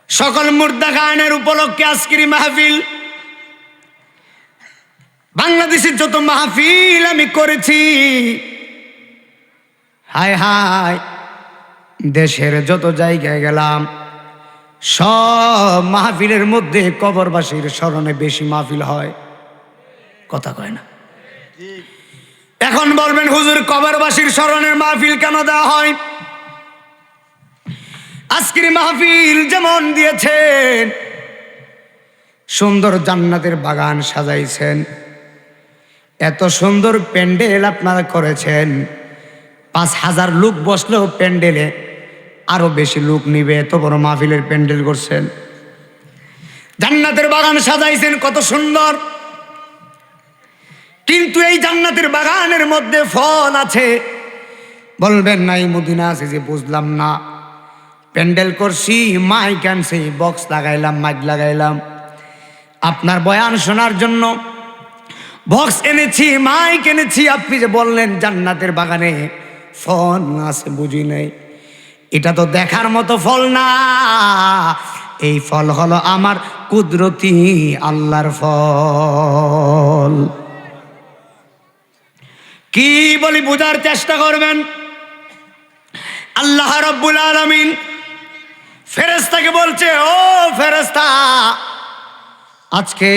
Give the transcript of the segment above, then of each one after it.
সকল মুর্দা গানের উপলক্ষে আজকের মাহফিল, বাংলাদেশের যত মাহফিল আমি করেছি, হায় হায় দেশের যত জায়গায় গেলাম, সব মাহফিলের মধ্যে কবরবাসীর স্মরণে বেশি মাহফিল হয়। কথা কয় না? এখন বলবেন হুজুর কবরবাসীর স্মরণের মাহফিল কেন দেওয়া হয়? আজকের মাহফিল যেমন দিয়েছেন, সুন্দর জান্নাতের বাগান সাজাইছেন, এত সুন্দর প্যান্ডেল আপনারা করেছেন, ৫,০০০ লোক বসলেও প্যান্ডেলে আরো বেশি লোক নিবে, এত বড় মাহফিলের প্যান্ডেল করছেন। জান্নাতের বাগান সাজাইছেন কত সুন্দর, কিন্তু এই জান্নাতের বাগানের মধ্যে ফল আছে। বলবেন নাই মদিনা আছে যে বুঝলাম না, প্যান্ডেল করছি, মাইক আনছি, বক্স লাগাইলাম, মাইক লাগাইলাম, আপনার বয়ান শোনার জন্য বক্স এনেছি, মাইক এনেছি, আপনি যে বললেন জান্নাতের বাগানে ফল আছে, বুঝি নাই। এটা তো দেখার মতো ফল না, এই ফল হলো আমার কুদরতি আল্লাহর ফল। কি বলি বুঝার চেষ্টা করবেন। আল্লাহ রাব্বুল আলামিন ফেরেশতাকে বলছে, ও ফেরেশতা, আজকে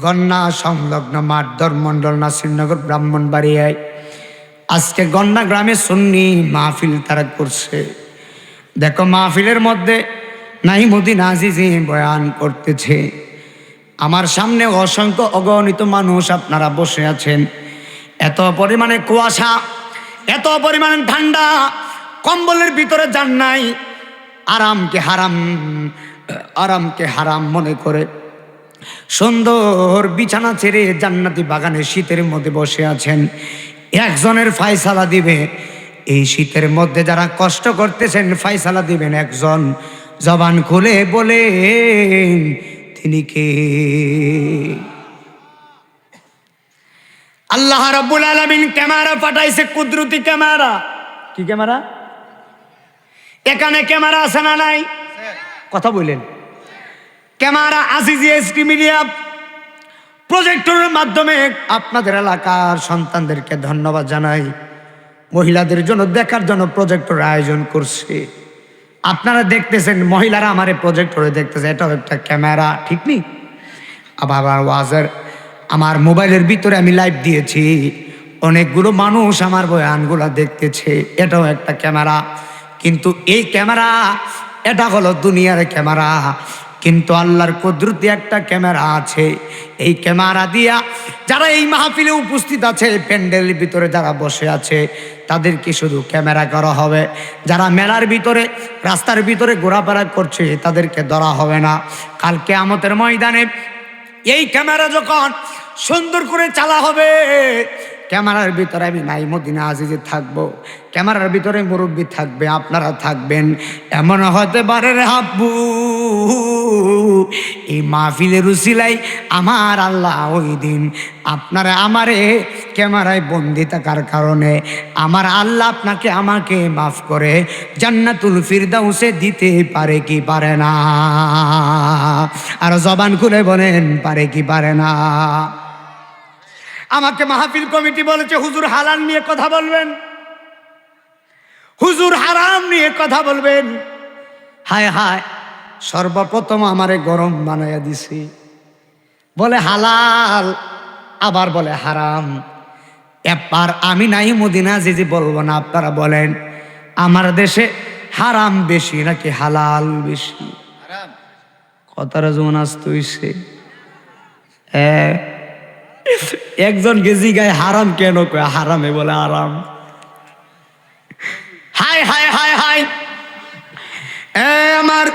গন্না সংলগ্ন মাঠ ধর্মমন্ডল নাসিরনগর ব্রাহ্মণবাড়িয়ায় আজকে গন্না গ্রামে সুন্নি মাহফিল তারা করছে। দেখো মাহফিলের মধ্যে নাইমুদ্দিন আজিজি বয়ান করতেছে, আমার সামনে অসংখ্য অগণিত মানুষ আপনারা বসে আছেন, এত পরিমাণে কুয়াশা, এত পরিমাণে ঠান্ডা, কম্বলের ভিতরে যান নাই, আরামকে হারাম মনে করে সুন্দর বিছানা ছেড়ে জান্নাতি বাগানে শীতের মধ্যে বসে আছেন। একজনের ফায়সালা দিবে, এই শীতের মধ্যে যারা কষ্ট করতেছেন ফায়সালা দিবেন একজন। জবান খুলে বলে তিনি কে? আল্লাহ রাব্বুল আলামিন ক্যামেরা পাঠাইছে, কুদরতি ক্যামেরা। কি ক্যামেরা? এখানে ক্যামেরা আছে না নাই? কথা বললেন। ক্যামেরা আজিজি এসটি মিডিয়া প্রজেক্টরের মাধ্যমে আপনাদের এলাকার সন্তানদেরকে ধন্যবাদ জানাই। মহিলাদের জন্য দেখার জন্য প্রজেক্টরের আয়োজন করছে, আপনারা দেখতেছেন, মহিলারা আমার প্রজেক্টরে দেখতেছে, এটাও একটা ক্যামেরা, ঠিক নেই? আবার ওয়াজের আমার মোবাইলের ভিতরে আমি লাইভ দিয়েছি, অনেকগুলো মানুষ আমার বয়ানগুলো দেখতেছে, এটাও একটা ক্যামেরা। কিন্তু এই ক্যামেরা, এটা হলো দুনিয়ার ক্যামেরা, কিন্তু আল্লাহর কুদরতি একটা ক্যামেরা আছে। এই ক্যামেরা দিয়া যারা এই মাহফিলে উপস্থিত আছে, প্যান্ডেলের ভিতরে যারা বসে আছে, তাদেরকে শুধু ক্যামেরা করা হবে। যারা মেলার ভিতরে, রাস্তার ভিতরে ঘোরাফেরা করছে, তাদেরকে ধরা হবে না। কাল কিয়ামতের ময়দানে এই ক্যামেরা যখন সুন্দর করে চালা হবে, ক্যামেরার ভিতরে আমি নাইমুদ্দিন আজিজি থাকবো, ক্যামেরার ভিতরে মুরব্বী থাকবে, আপনারা থাকবেন। এমন হতে পারে রে হাব্বু, এই মাহফিলের উসিলাই আমার আল্লাহ ওই দিন আপনারা আমারে ক্যামেরায় বন্দি থাকার কারণে আমার আল্লাহ আপনাকে আমাকে মাফ করে জান্নাতুল ফিরদাউসে দিতে পারে কি পারে না? আর জবান খুলে বলেন, পারে কি পারে না? আমাকে মাহফিল কমিটি বলেছে হুজুর হালাল নিয়ে কথা বলবেন, হুজুর হারাম নিয়ে কথা বলবেন। হায় হায়, সর্বপ্রথম আমারে গরম বানাইয়া দিছি, বলে হালাল, আবার বলে হারাম। এবার আমি নাইমুদ্দিন আজিজি বলবো না, আপনারা বলেন আমার দেশে হারাম বেশি নাকি হালাল বেশি? কথাটা যেমন আসতে হইছে, একজন গেজি গায়ে হারাম কেন কয়? হারামে বলে আরাম। হায় হায় হায় হায়, আমার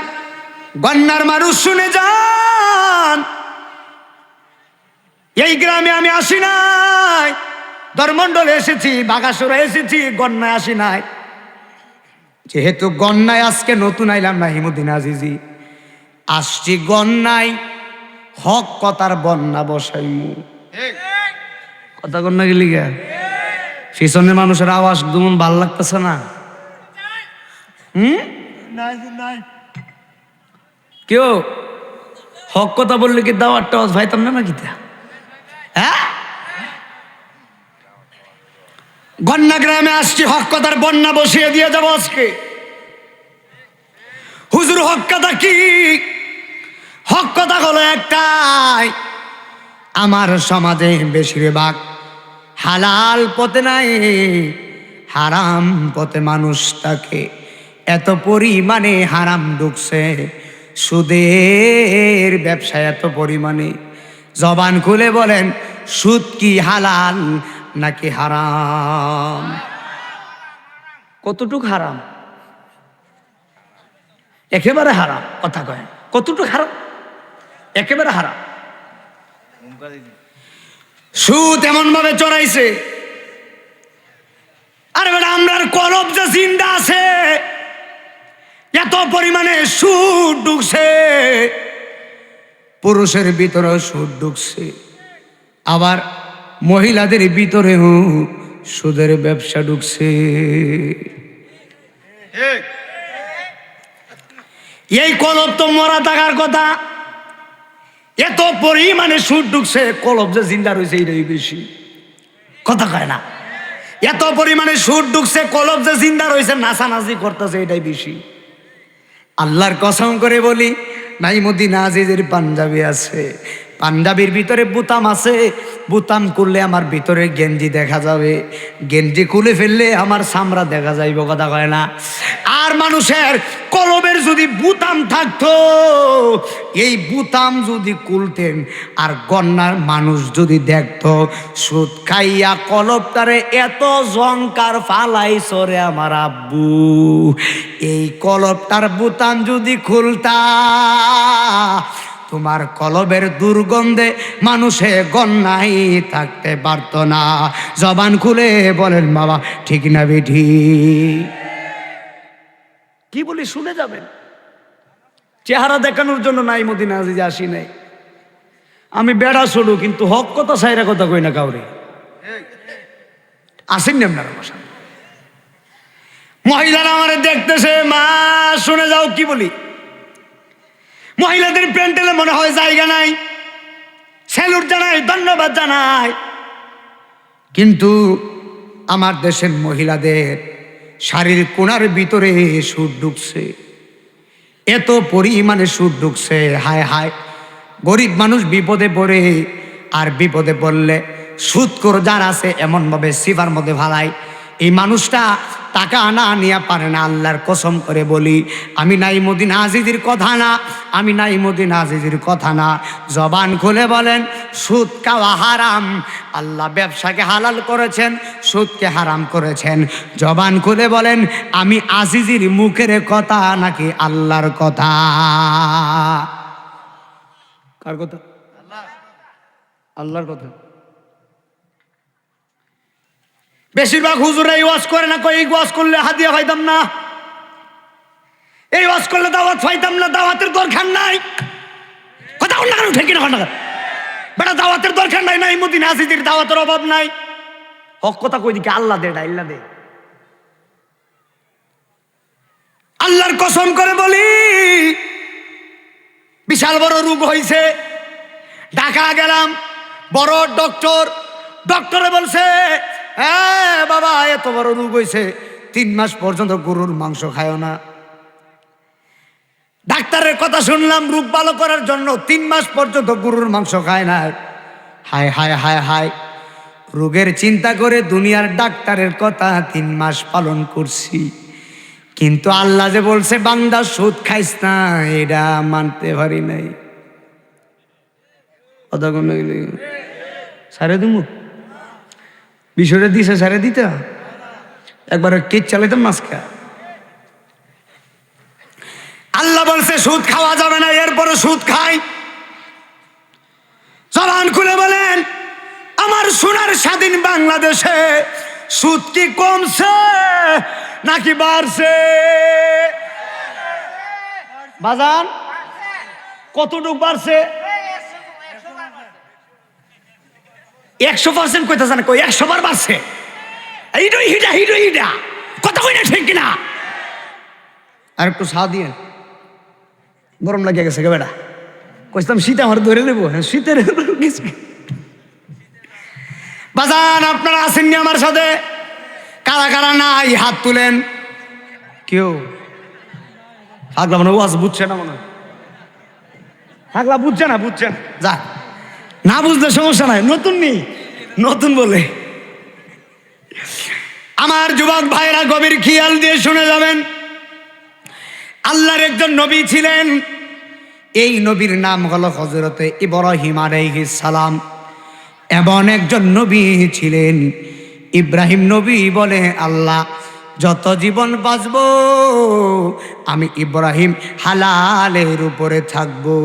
গন্নার মানুষ শুনে যান, এই গ্রামে আমি আসি নাই, ধর্মমন্ডলে এসেছি, বাগাসুরা এসেছি, গন্নায় আসি নাই। যেহেতু গন্নায় আজকে নতুন আইলাম নাইমুদ্দিন আজিজি, আসছি গন্নায়, হক কথার বন্যা বসাইমু। কথা কন্যা গেলি গা, পিছনের মানুষের আওয়াজ দুমন ভাল লাগতেছে না? কেউ হক কথা বললে কি দাওয়াত টাওয়াত পাইতাম না নাকি? হ্যাঁ, গন্না গ্রামে আসছি, হক কথার বন্যা বসিয়ে দিয়ে যাবো আজকে। হুজুর হক কথা কি? হক কথা হলো একটাই, আমার সমাজে বেশিরভাগ হালাল পথে নাই, হারাম পথে মানুষ থাকে। এত পরিমাণে হারাম ঢুকছে, সুদের ব্যবসায় এত পরিমাণে। জবান খুলে বলেন, সুদ কি হালাল নাকি হারাম? কতটুক হারাম? একেবারে হারাম। কথা কয় কতটুক হারাম? একেবারে হারাম। সুদ এমন ভাবে চড়াইছে, আরে বেটা আমরার কলব যে জিন্দা আছে, এত পরিমাণে সুদ ঢুকছে, পুরুষের ভিতরে সুদ ঢুকছে, আবার মহিলাদের ভিতরেও সুদের ব্যবসা ঢুকছে। এই কলব তো মরা থাকার কথা, এত পরিমাণে সুদ ঢুকছে, কলব যে জিন্দা রয়েছে এটাই বেশি। কথা কয় না? এত পরিমাণে সুদ ঢুকছে, কলব যে জিন্দা রয়েছে, নাচানাচি করতেছে এটাই বেশি। আল্লাহর কসম করে বলি, নাইমুদ্দিন আজিজের পাঞ্জাবি আছে, পাঞ্জাবির ভিতরে বুতাম আছে, বুতাম খুললে আমার ভিতরে গেঞ্জি দেখা যাবে, গেঞ্জি খুলে ফেললে আমার চামড়া দেখা যাইব। কথা কয় না? আর মানুষের কলবের যদি বুতাম থাকতো, এই বুতাম যদি খুলতেন আর গন্নার মানুষ যদি দেখতো, সুদ খাইয়া কলবটারে এত জংকার ফালাই সরে আমার আব্বু, এই কলবটার বুতাম যদি খুলতা, তোমার কলবের দুর্গন্ধে মানুষে গন্নাই থাকতে পারত না। জবান খুলে বলেন বাবা, ঠিক না বেঠি? কি বলি শুনে যাবেন। চেহারা দেখানোর জন্য নাইমুদ্দিন আজিজ আসি নাই, আমি বেড়া ছোড়ু, কিন্তু হক কথা সাইরা কথা কই না কাউরে। আসেননি আপনারা বাসা? মহিলারা আমার দেখতেছে, মা শুনে যাও কি বলি। মহিলাদের প্যান্ডেলে মনে হয় জায়গা নাই, স্যালুট জানাই, ধন্যবাদ জানাই, কিন্তু আমার দেশের মহিলাদের শাড়ির কোণার ভিতরে সুদ ঢুকছে, এত পরিমাণে সুদ ঢুকছে। হায় হায়, গরিব মানুষ বিপদে পড়ে, আর বিপদে পড়লে সুদখোর যারা আছে এমনভাবে সিফার মধ্যে ভালাই, এই মানুষটা টাকা আনা নিয়ে পারে না। আল্লাহর কসম করে বলি, আমি নাইমুদ্দিন আজিজের কথা না, আমি নাইমুদ্দিন আজিজের কথা না। জবান খুলে বলেন, সুদ খাওয়া হারাম। আল্লাহ ব্যবসাকে হালাল করেছেন, সুদকে হারাম করেছেন। জবান খুলে বলেন, আমি আজিজের মুখের কথা নাকি আল্লাহর কথা? কার কথা? আল্লাহর কথা। বেশিরভাগ হুজুরা এই ওয়াজ করে না, এই ওয়াজ করলে হাদিয়া পাইতাম না, এই ওয়াজ করলে দাওয়াত পাইতাম না, দাওয়াতের দরকার নাই। কথা বল না কেন? ঠিক না? বেটা দাওয়াতের দরকার নাই, নাইমুদ্দিন আজিজের দাওয়াতের অভাব নাই। হক কথা কই দিকে আল্লাহ দে, ডাইল্লা দে। আল্লাহর কসম করে বলি, বিশাল বড় রোগ হয়েছে, ঢাকা গেলাম, বড় ডক্টরে বলছে, হ্যাঁ বাবা এত বড় রোগ হয়েছে, 3 মাস পর্যন্ত গরুর মাংস খায় না। ডাক্তারের কথা শুনলাম, রোগ ভালো করার জন্য 3 মাস পর্যন্ত গরুর মাংস খায় না। হায় হায় হায় হায়, রোগের চিন্তা করে দুনিয়ার ডাক্তারের কথা 3 মাস পালন করছি, কিন্তু আল্লাহ যে বলছে বান্দা সুদ খাইস না, এটা মানতে পারি নাই। সারে দিমু বিষয়টা দিছে, সারে দিতে একবার কেক চালাইতাম মাস্কা। আল্লাহ বলছে সুদ খাওয়া যাবে না, এরপরে সুদ খাই। জবান খুলে বলেন, আমার সোনার স্বাধীন বাংলাদেশে সুদ কি কমছে নাকি বাড়ছে? বাজান কতটুক বাড়ছে? 100% কইতাছে না, কই 100 বার বাড়ছে। হিটা কথা কই না, ঠিক কিনা? আর একটু সাহ দিয়ে গরম লাগিয়ে গেছে গে বেটা, কইতাম শীত আমার ধরে নেবো। হ্যাঁ শীতের কিছু বাজান আপনারা আসেননি আমার সাথে? কারা কারা নাই হাত তুলেন। কেউ আগলা মনে ওয়াজ বুঝছে না, মনে আগলা বুঝছে না, বুঝছেন যা, না বুঝলে সমস্যা নাই, নতুন নেই, নতুন বলে। আমার যুবক ভাইরা গভীর খেয়াল দিয়ে শুনে যাবেন, আল্লাহর একজন নবী ছিলেন, এই নবীর নাম হলো হযরতে ইব্রাহিম আলাইহিস সালাম। এমন একজন নবী ছিলেন, ইব্রাহিম নবী বলে, আল্লাহ যত জীবন বাঁচবো আমি ইব্রাহিম হালালের উপরে থাকবো।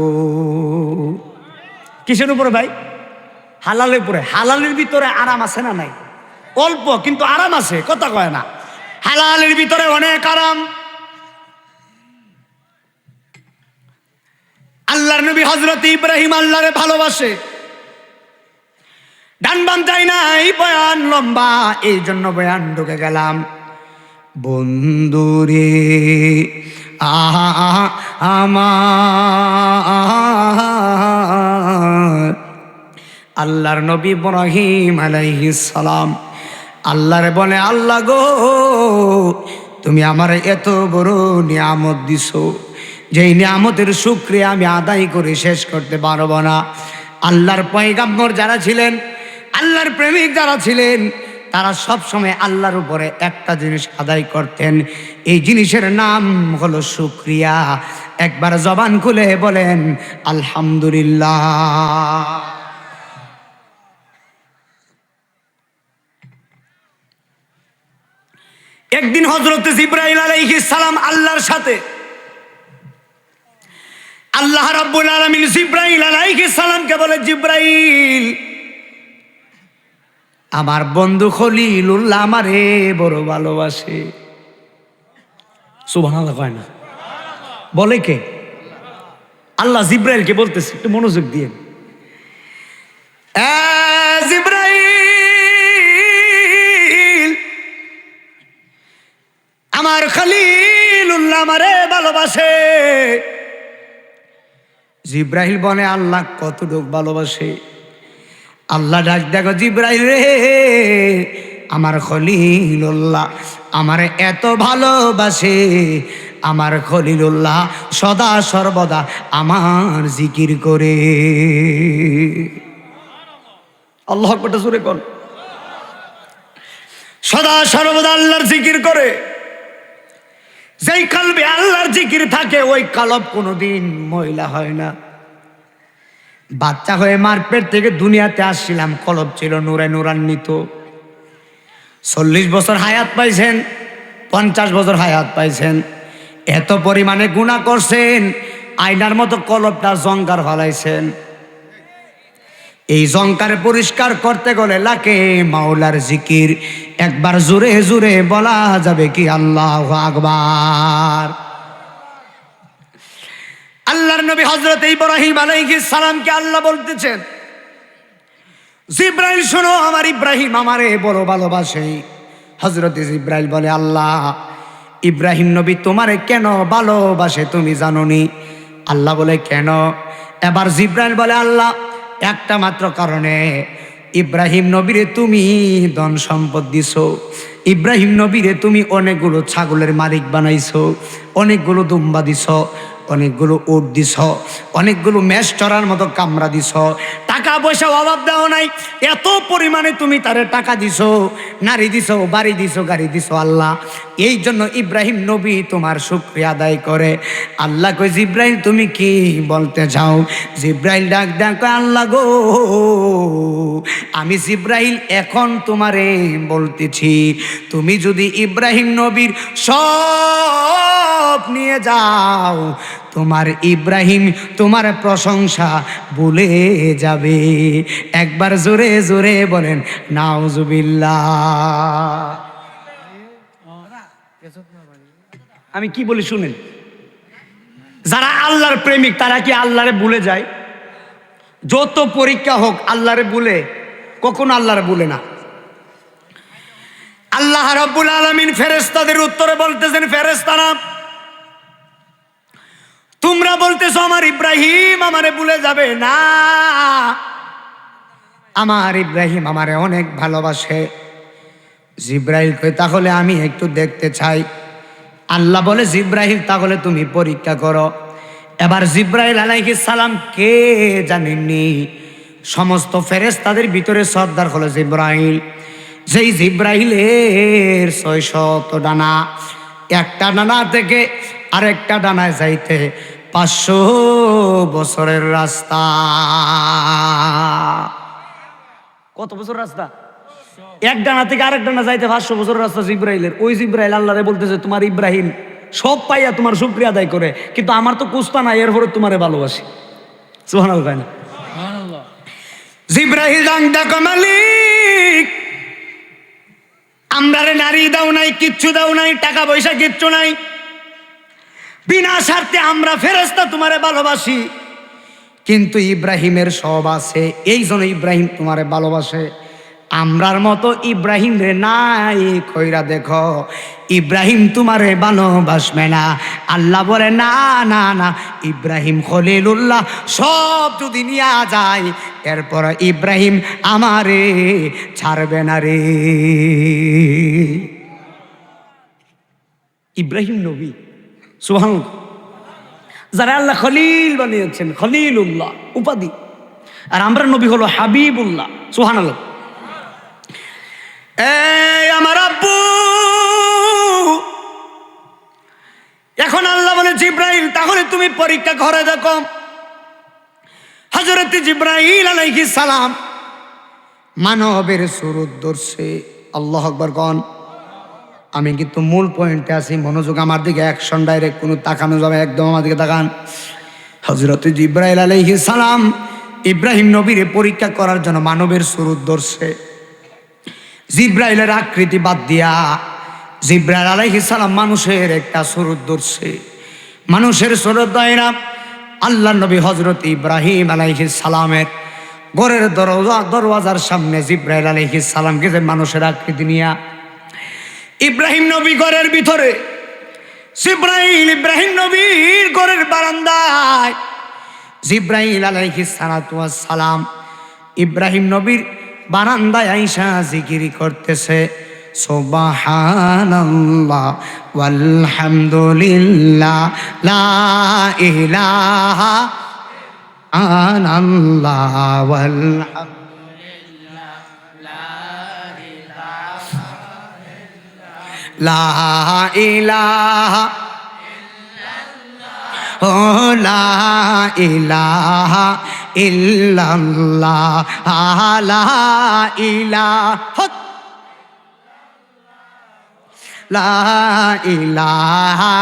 কিসের উপরে ভাই? হালালের উপরে। হালালের ভিতরে আরাম আছে না নাই? অল্প কিন্তু আরাম আছে, কথা কয় না। হালালের ভিতরে অনেক আরাম। আল্লাহর নবী হযরত ইব্রাহিম আল্লাহরে ভালোবাসে। ডান বাম চাই না, এই বয়ান লম্বা, এই জন্য বয়ান ঢুকে গেলাম। বন্ধুরে আমার আল্লাহর নবী ইব্রাহিম আলাইহিস সালাম আল্লাহরে বলে, আল্লাহ গো তুমি আমার এত বড় নিয়ামত দিছো, যেই নিয়ামতের শুকরিয়া আমি আদায় করে শেষ করতে পারবো না। আল্লাহর পয়গম্বর যারা ছিলেন, আল্লাহর প্রেমিক যারা ছিলেন, তারা সব সময় আল্লাহর উপরে একটা জিনিস আদায় করতেন, এই জিনিসের নাম হলো শুকরিয়া। একবার জবান খুলে বলেন আলহামদুলিল্লাহ। একদিন হযরত জিবরাইল আলাইহিস সালাম আল্লাহর সাথে, আল্লাহ রাব্বুল আলামিন জিবরাইল আলাইহিস সালামকে বলে, জিবরাইল আমার বন্ধু খলিলুল্লাহ আমারে বড় ভালোবাসে। সুবহানাল্লাহ কয় না? বলে কে? আল্লাহ জিবরাইলকে বলতেছে, একটু মনোযোগ দিয়ে। জিবরাইল আমার খলিলুল্লাহ আমারে ভালোবাসে। জিবরাইল বলে, আল্লাহ কতটুক ভালোবাসে? আল্লাহ ডাক, দেখো জিবরাইল রে, আমার খলিলুল্লাহ আমারে এত ভালোবাসে, আমার খলিলুল্লাহ সদা সর্বদা আমার জিকির করে। আল্লাহ আকবার জোরে কোন। সদা সর্বদা আল্লাহর জিকির করে। যেই কলবে আল্লাহর জিকির থাকে, ওই কলব কোনোদিন ময়লা হয় না। বাচ্চা হয়ে মার পেট থেকে দুনিয়াতে আসছিলাম, কলব ছিল নূরে নূরান্বিত। 40 বছর হায়াত পাইছেন, 50 বছর হায়াত পাইছেন, এত পরিমাণে গুনাহ করছেন, আয়নার মতো কলবটা জঙ্কার ফলাইছেন। এই জঙ্কারে পরিষ্কার করতে গেলে লাগে মাওলার জিকির। একবার জোরে জোরে বলা যাবে কি আল্লাহু আকবার। আল্লাহর নবী হযরত ইব্রাহিম আলাইহিস সালামকে আল্লাহ বলতেছেন, জিবরাইল শোনো, আমার ইব্রাহিম আমারে বড় ভালোবাসে। হযরত জিবরাইল বলে, আল্লাহ ইব্রাহিম নবী তোমারে কেন ভালোবাসে তুমি জানোনি? আল্লাহ বলে, কেন? এবার জিবরাইল বলে, আল্লাহ একটা মাত্র কারণে, ইব্রাহিম নবীরে তুমি ধন সম্পদ দিছো, ইব্রাহিম নবীরে তুমি অনেকগুলো ছাগলের মালিক বানাইছো, অনেকগুলো দুম্বা দিছো, অনেকগুলো উট দিছ, অনেকগুলো মেষ চড়ার মতো কামরা দিছ, টাকা পয়সা অভাব দাও নাই, এত পরিমাণে তুমি তারে টাকা দিছো, নারী দিছো, বাড়ি দিছো, গাড়ি দিছো। আল্লাহ এই জন্য ইব্রাহিম নবী তোমার শুকরিয়া আদায় করে। আল্লাহ কই, জিব্রাইল তুমি কি বলতে চাও? জিব্রাইল ডাক ডাক, আল্লাহ গো আমি জিব্রাইল এখন তোমারে বলতেছি, তুমি যদি ইব্রাহিম নবীর সব নিয়ে যাও, তোমার ইব্রাহিম তোমার প্রশংসা ভুলে যাবে। একবার জোরে জোরে বলেন নাউজুবিল্লাহ। আমি কি বলি শুনেন, যারা আল্লাহর প্রেমিক তারা কি আল্লাহরে ভুলে যায়? যত পরীক্ষা হোক আল্লাহরে ভুলে? কখনো আল্লাহরে ভুলে না। আল্লাহ রাব্বুল আলামিন ফেরেশতাদের উত্তরে বলতেছেন, ফেরেশতারা তোমরা বলতেছো আমার ইব্রাহিম আমারে ভুলে যাবে না, আমার ইব্রাহিম আমারে অনেক ভালোবাসে। জিব্রাইল কই তাহলে আমি একটু দেখতে চাই। আল্লাহ বলে জিব্রাইল তাহলে তুমি পরীক্ষা করো। এবার জিব্রাইল আলাইহিস সালাম কে জানেননি, সমস্ত ফেরেশতাদের ভিতরে সর্দার হলো জিব্রাইল। যেই জিব্রাইলের 600 ডানা, একটা ডানা থেকে আরেকটা ডানায় যাইতে 500 বছরের রাস্তা। কত বছর রাস্তা? এক ডানা থেকে আরেক ডানা যাইতে 500 বছর রাস্তা জিব্রাইলের। ওই জিব্রাইল আল্লাহরে বলতেছে তোমার ইব্রাহিম সব পাইয়া তোমার শুকরিয়া আদায় করে, কিন্তু আমার তো কুস্তা নাই, এরপরে তোমারে ভালোবাসি। সুবহানাল্লাহ। জিব্রাইল ডাক দেখো মালিক, আমরারে নারী দাও নাই, কিচ্ছু দাও নাই, টাকা পয়সা কিচ্ছু নাই, বিনা স্বার্থে আমরা ফেরেশতা তোমারে ভালোবাসি, কিন্তু ইব্রাহিমের সব আছে, এই জন্য ইব্রাহিম তোমারে ভালোবাসে। আমরার মতো ইব্রাহিম রে নাই কইরা দেখো, ইব্রাহিম তোমারে ভালোবাসবে না। আল্লাহ বলে না না না, ইব্রাহিম খলিলুল্লাহ সব যদি নিয়ে যায়, এরপর ইব্রাহিম আমারে ছাড়বে না রে। ইব্রাহিম নবী, সুবহানাল্লাহ, যারা আল্লাহ খলিল বানিয়েছেন, খলিলুল্লাহ উপাধি, আর আমরা নবী হলো হাবিবুল্লাহ। সুবহানাল্লাহ। এই আমার আব্বু, এখন আল্লাহ বলে জিব্রাইল তাহলে তুমি পরীক্ষা করে দেখো। হযরত জিব্রাইল আলাইহিস সালাম মানবের সুরত ধরছে। আল্লাহু আকবার কোন। আমি কিন্তু মূল পয়েন্টে আছি, মনোযোগ আমার দিকে, অ্যাকশন ডাইরেক্ট, কোনো তাকানো যাবে, একদম আমার দিকে তাকান। হযরত জিব্রাইল আলাইহিস সালাম ইব্রাহিম নবীরে পরীক্ষা করার জন্য মানবের সুরত ধরছে। জিব্রাইলের আকৃতি বাদ দিয়া জিব্রাইল আলাইহিস সালাম মানুষের একটা সুরত ধরছে। মানুষের সুরত দায়রা আল্লাহ নবী হযরত ইব্রাহিম আলাইহিস সালামের ঘরের দরওয়াজার সামনে জিব্রাইল আলাইহিস সালামকে যে মানুষের আকৃতি নিয়া ইব্রাহিম নবী ঘরের ভিতরে, জিব্রাইল ইব্রাহিম নবীর ঘরের বারান্দায়, জিব্রাইল আলাইহিস সালাতু ওয়াস সালাম ইব্রাহিম নবীর বারান্দায় আইসা জিকির করতেছে, সুবহানাল্লাহ ওয়ালহামদুলিল্লাহ লা ইলাহা ইল্লাল্লাহ ওয়ালহামদুলিল্লাহ লা ইলাহা ইল্লাল্লাহ ও লা ইলাহা ইল্লাল্লাহ লা ইলাহা লা ইলাহা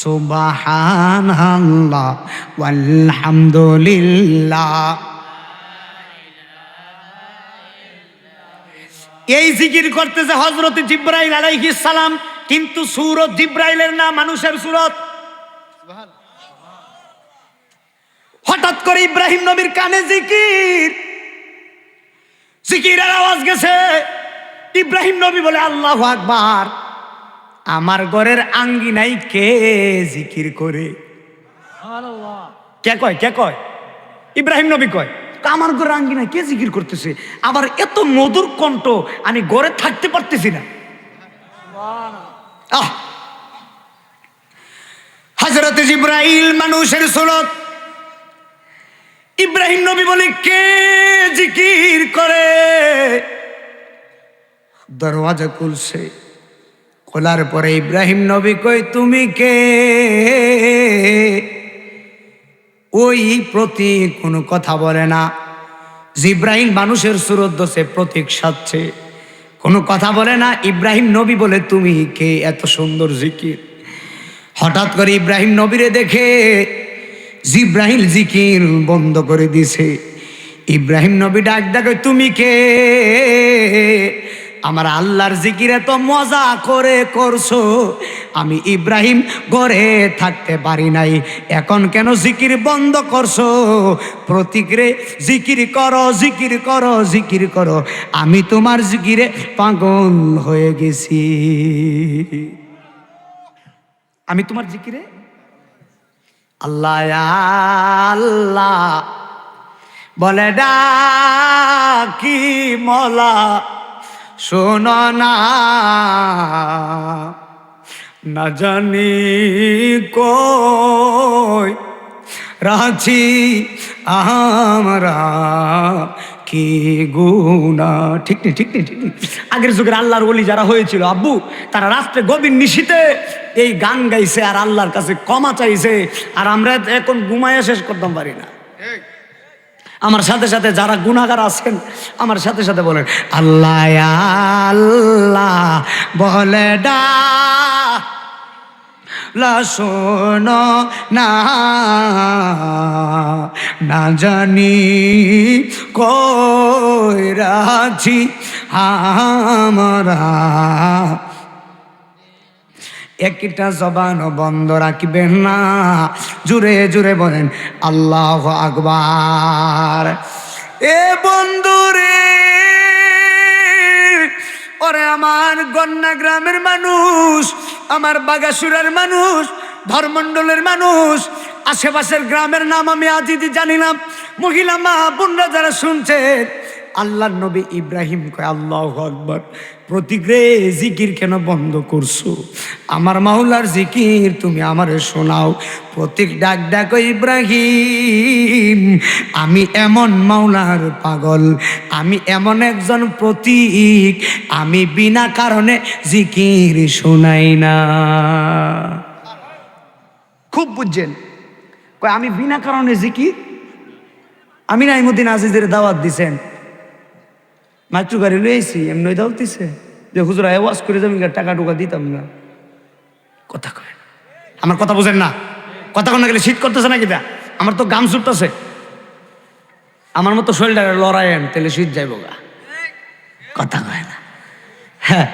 সুবহানাল্লাহ ওয়ালহামদুলিল্লাহ। এই জিকির করতেছে হযরত জিব্রাইল আলাইহিস সালাম, কিন্তু সূরত জিব্রাইলের না, মানুষের সূরত। হঠাৎ করে ইব্রাহিম নবীর কানে জিকির, জিকিরের আওয়াজ গেছে। ইব্রাহিম নবী বলে আল্লাহু আকবার, আমার ঘরের আঙ্গিনায় কে জিকির করে? কে কয়? কে কয়? ইব্রাহিম নবী কয়, আমার ঘরের আঙ্গিনায় কে জিকির করতেছে? আবার এত মধুর কণ্ঠ, আমি ঘরে থাকতে পারতেছি না। হযরত জিব্রাইল মানুষের সুরত। ইব্রাহিম নবী বলে কে জিকির করে? দরওয়াজা খুলছে, খোলার পরে ইব্রাহিম নবী কই তুমি কে? ওই প্রতীক কোনো কথা বলে না। জিব্রাইল মানুষের সুরত দোষে প্রতীক সাজছে, কোনো কথা বলে না। ইব্রাহিম নবী বলে তুমি কে? এত সুন্দর জিকির। হঠাৎ করে ইব্রাহিম নবীরে দেখে জিব্রাইল জিকির বন্ধ করে দিছে। ইব্রাহিম নবী ডাক ডাকে তুমি কে? আমার আল্লাহর জিকিরে তো মজা করে করছো, আমি ইব্রাহিম ঘরে থাকতে পারি নাই, এখন কেন জিকির বন্ধ করছো? প্রতীকরে জিকির করো, জিকির করো, জিকির করো, আমি তোমার জিকিরে পাগল হয়ে গেছি। আমি তোমার জিকিরে আল্লাহ আল্লাহ বলে ডাকি মলা শোনো না, না জানি কই রাছি আমরা কি গুনাহ। ঠিক নেই, ঠিক নেই, ঠিক নেই। আগের যুগের আল্লাহর ওলি যারা হয়েছিল আব্বু, তারা রাত্রে গভীর নিশীতে এই গান গাইছে আর আল্লাহর কাছে ক্ষমা চাইছে, আর আমরা এখন ঘুমাইয়া শেষ করতে পারি না। আমার সাথে সাথে যারা গুনাহগার আছেন আমার সাথে সাথে বলেন আল্লাহ আল্লাহ বলে ডালা শোনো না, না জানি কই রাছি আমরা। একটা জবান বন্ধ রাখবেন না, জুড়ে জুড়ে বলেন আল্লাহু আকবার। এ বন্ধুরে, ওরে আমার গন্না গ্রামের মানুষ, আমার বাগাসুরের মানুষ, ধর্মমণ্ডলের মানুষ, আশেপাশের গ্রামের নাম আমি আজই জানি না, মহিলা মা বোনরা যারা শুনছেন, আল্লাহর নবী ইব্রাহিম কয় আল্লাহু আকবার, প্রতিগ্রে জিকির কেন বন্ধ করছো? আমার মাওলার জিকির তুমি আমারে শোনাও। প্রতীক ডাক ডাকো ইব্রাহিম, আমি এমন মাওলার পাগল, আমি এমন একজন প্রতীক, আমি বিনা কারণে জিকির শোনাই না। খুব বুঝছেন? কয় আমি বিনা কারণে জিকির। আমি নাইমুদ্দিন আজিজের দাওয়াত দিছেন, মাতৃ গাড়ি লইছি, এমনি দাওয়াত দিছে যে হুজুর আওয়াজ করে যাবেন, টাকা টুকা দিতাম না। কথা কয়, আমার কথা বুঝেন না? কথা কন না গেলে শীত করতেছে নাকি? দা আমার তো গাম ছুটতেছে, আমার মতো শরীরটা লড়াইয়েন তাহলে শীত যাইব গা। কথা কয় না। হ্যাঁ,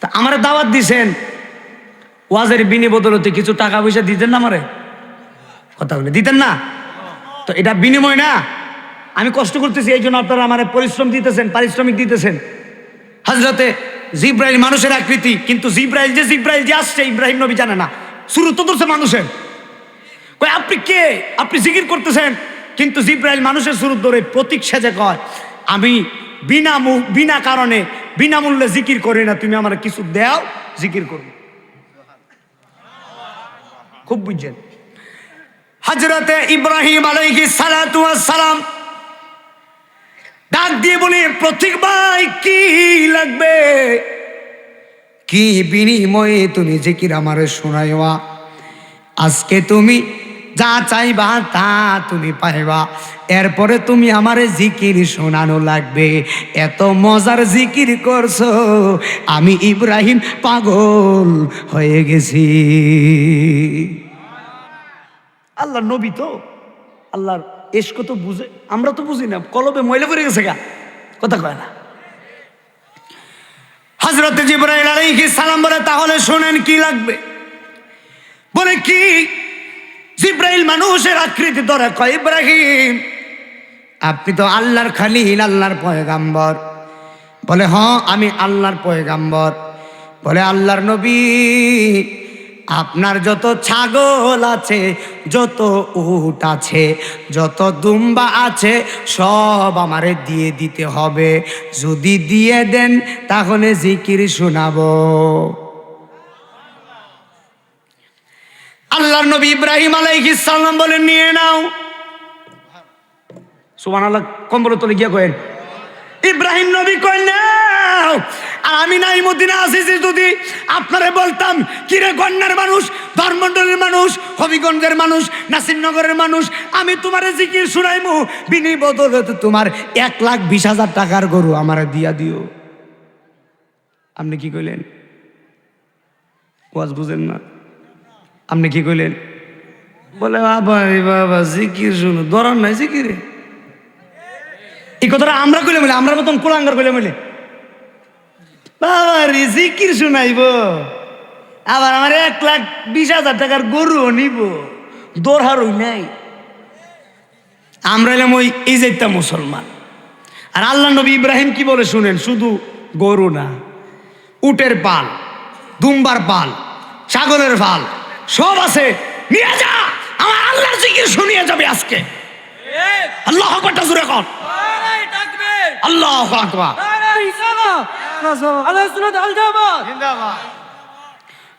তা আমার দাওয়াত দিছেন, ওয়াজের বিনিবদলতে কিছু টাকা পয়সা দিতেন না আমারে? কথা বলে দিতেন না? তো এটা বিনিময় না, আমি কষ্ট করতেছি এই জন্য আপনারা আমার পরিশ্রম দিতেছেন, পারিশ্রমিক দিতেছেন। হযরতে জিব্রাইল মানুষের আকৃতি, কিন্তু জিব্রাইল যে আসছে ইব্রাহিম নবী জানে না, শুরু তো ধরছে মানুষের। কয় আপনি কে? আপনি জিকির করতেছেন, কিন্তু জিব্রাইল মানুষের শুরু ধরে প্রতীক সেজে কয় আমি বিনা কারণে বিনামূল্যে জিকির করি না, তুমি আমার কিছু দাও জিকির করব। খুব বুঝছেন? হযরতে ইব্রাহিম আলাইহিস সালাতু ওয়াস সালাম ডাক দিয়ে বলে প্রতীক ভাই কি লাগবে, কি বিনিময়ে তুমি জিকির আমারে শোনাইবা? আজকে তুমি যা চাইবা তা তুমি পাইবা, এরপরে তুমি আমারে জিকির শোনানো লাগবে। এত মজার জিকির করছো, আমি ইব্রাহিম পাগল হয়ে গেছি। আল্লাহর নবী তো, আল্লাহর এশক তো বুঝে, আমরা তো বুঝি না, কলবে ময়লা পড়ে গেছে গা। কথা কয় না। হযরত জিবরাইল আলাইহিস সালাম বলে তাহলে শুনেন কি লাগবে। বলে কি? জিবরাইল মানুষের আকৃতি ধরে কয় ইব্রাহিম আপনি তো আল্লাহর খলিল, আল্লাহর পয়গাম্বর। বলে হ্যাঁ আমি আল্লাহর পয়গাম্বর। বলে আল্লাহর নবী আপনার যত ছাগল আছে, যত উট আছে, যত দুম্বা আছে, সব আমারে দিয়ে দিতে হবে। যদি দিয়ে দেন তাহলে জিকির শোনাবো। আল্লাহর নবী ইব্রাহিম আলাইহিস সালাম বলে নিয়ে নাও। সুবহানাল্লাহ, কম্বল তলে গিয়া কয়েন ইব্রাহিম নবী কয় নাও। আর আমি নাইমুদ্দিন আজিজ যদি আপনারে বলতাম কিরে গন্নার মানুষ, ধর্মমণ্ডলের মানুষ, হবিগঞ্জের মানুষ, নাসিরনগরের মানুষ, আমি তোমারে জিকির শুনাইমু, বিনিবদলতে তোমার 1,20,000 টাকার গরু আমারে দিয়া দিও। আপনি কি কইলেন? ওয়াজ বুঝেন না? আপনি কি কইলেন? বলে বাবা বাবা জিকির শুনো, দরার নাই জিকিরে। এই কথাটা আমরা কইলে মিলে, আমরা মতন কুলাঙ্গার কইলে মিলে বাবা রে জিকির শুনাইব, আবার আমার 1,20,000 টাকার গরু নিব, দরহারই নাই। আমরা এলাম ওই ইজাইতা মুসলমান। আর আল্লাহ নবী ইব্রাহিম কি বলে শুনেন, শুধু গরু না, উটের পাল, দুম্বার পাল, ছাগলের পাল সব আছে, নিয়ে যা। আমার আল্লাহর জিকির শুনিয়ে যাবে আজকে। আল্লাহু আকবার, জোরে কর আল্লাহু আকবার।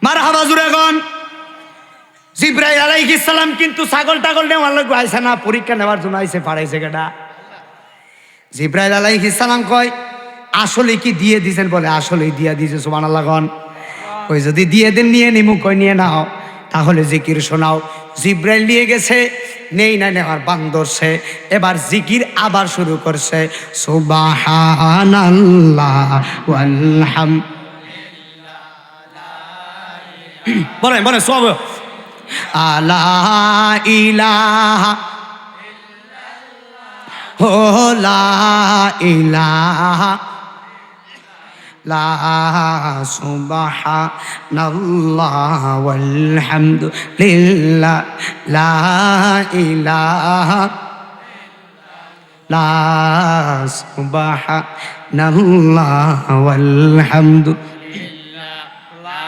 মারহাবা, জোরে কর। জিবরাইল আলাইহিস সালাম কিন্তু ছাগল টাগল নেওয়ার লাগবে আইছে না, পরীক্ষা নেওয়ার জন্য আইছে, পাঠাইছে কেডা? জিবরাইল আলাইহিস সালাম কয় আসলে কি দিয়ে দিয়েছেন? বলে আসলেই দিয়া দিয়েছে। সুবহানাল্লাহ গন। ওই যদি দিয়ে দেন নিয়ে নিমু, কই নিয়ে নাও, তাহলে জিকির শোনাও। জিবরাইল নিয়ে গেছে, নেই না নেওয়ার বান ধরছে। এবার জিকির আবার শুরু করছে, সুবহানাল্লাহ ওয়ালহামদুলিল্লাহ। বলেন বলেন সব, আলা ইলাহা ও লা ইলাহা লা সুবহানাল্লাহ ওয়ালহামদুলিল্লাহ লা ইলাহা লা সুবহানাল্লাহ ওয়ালহামদুলিল্লাহ লা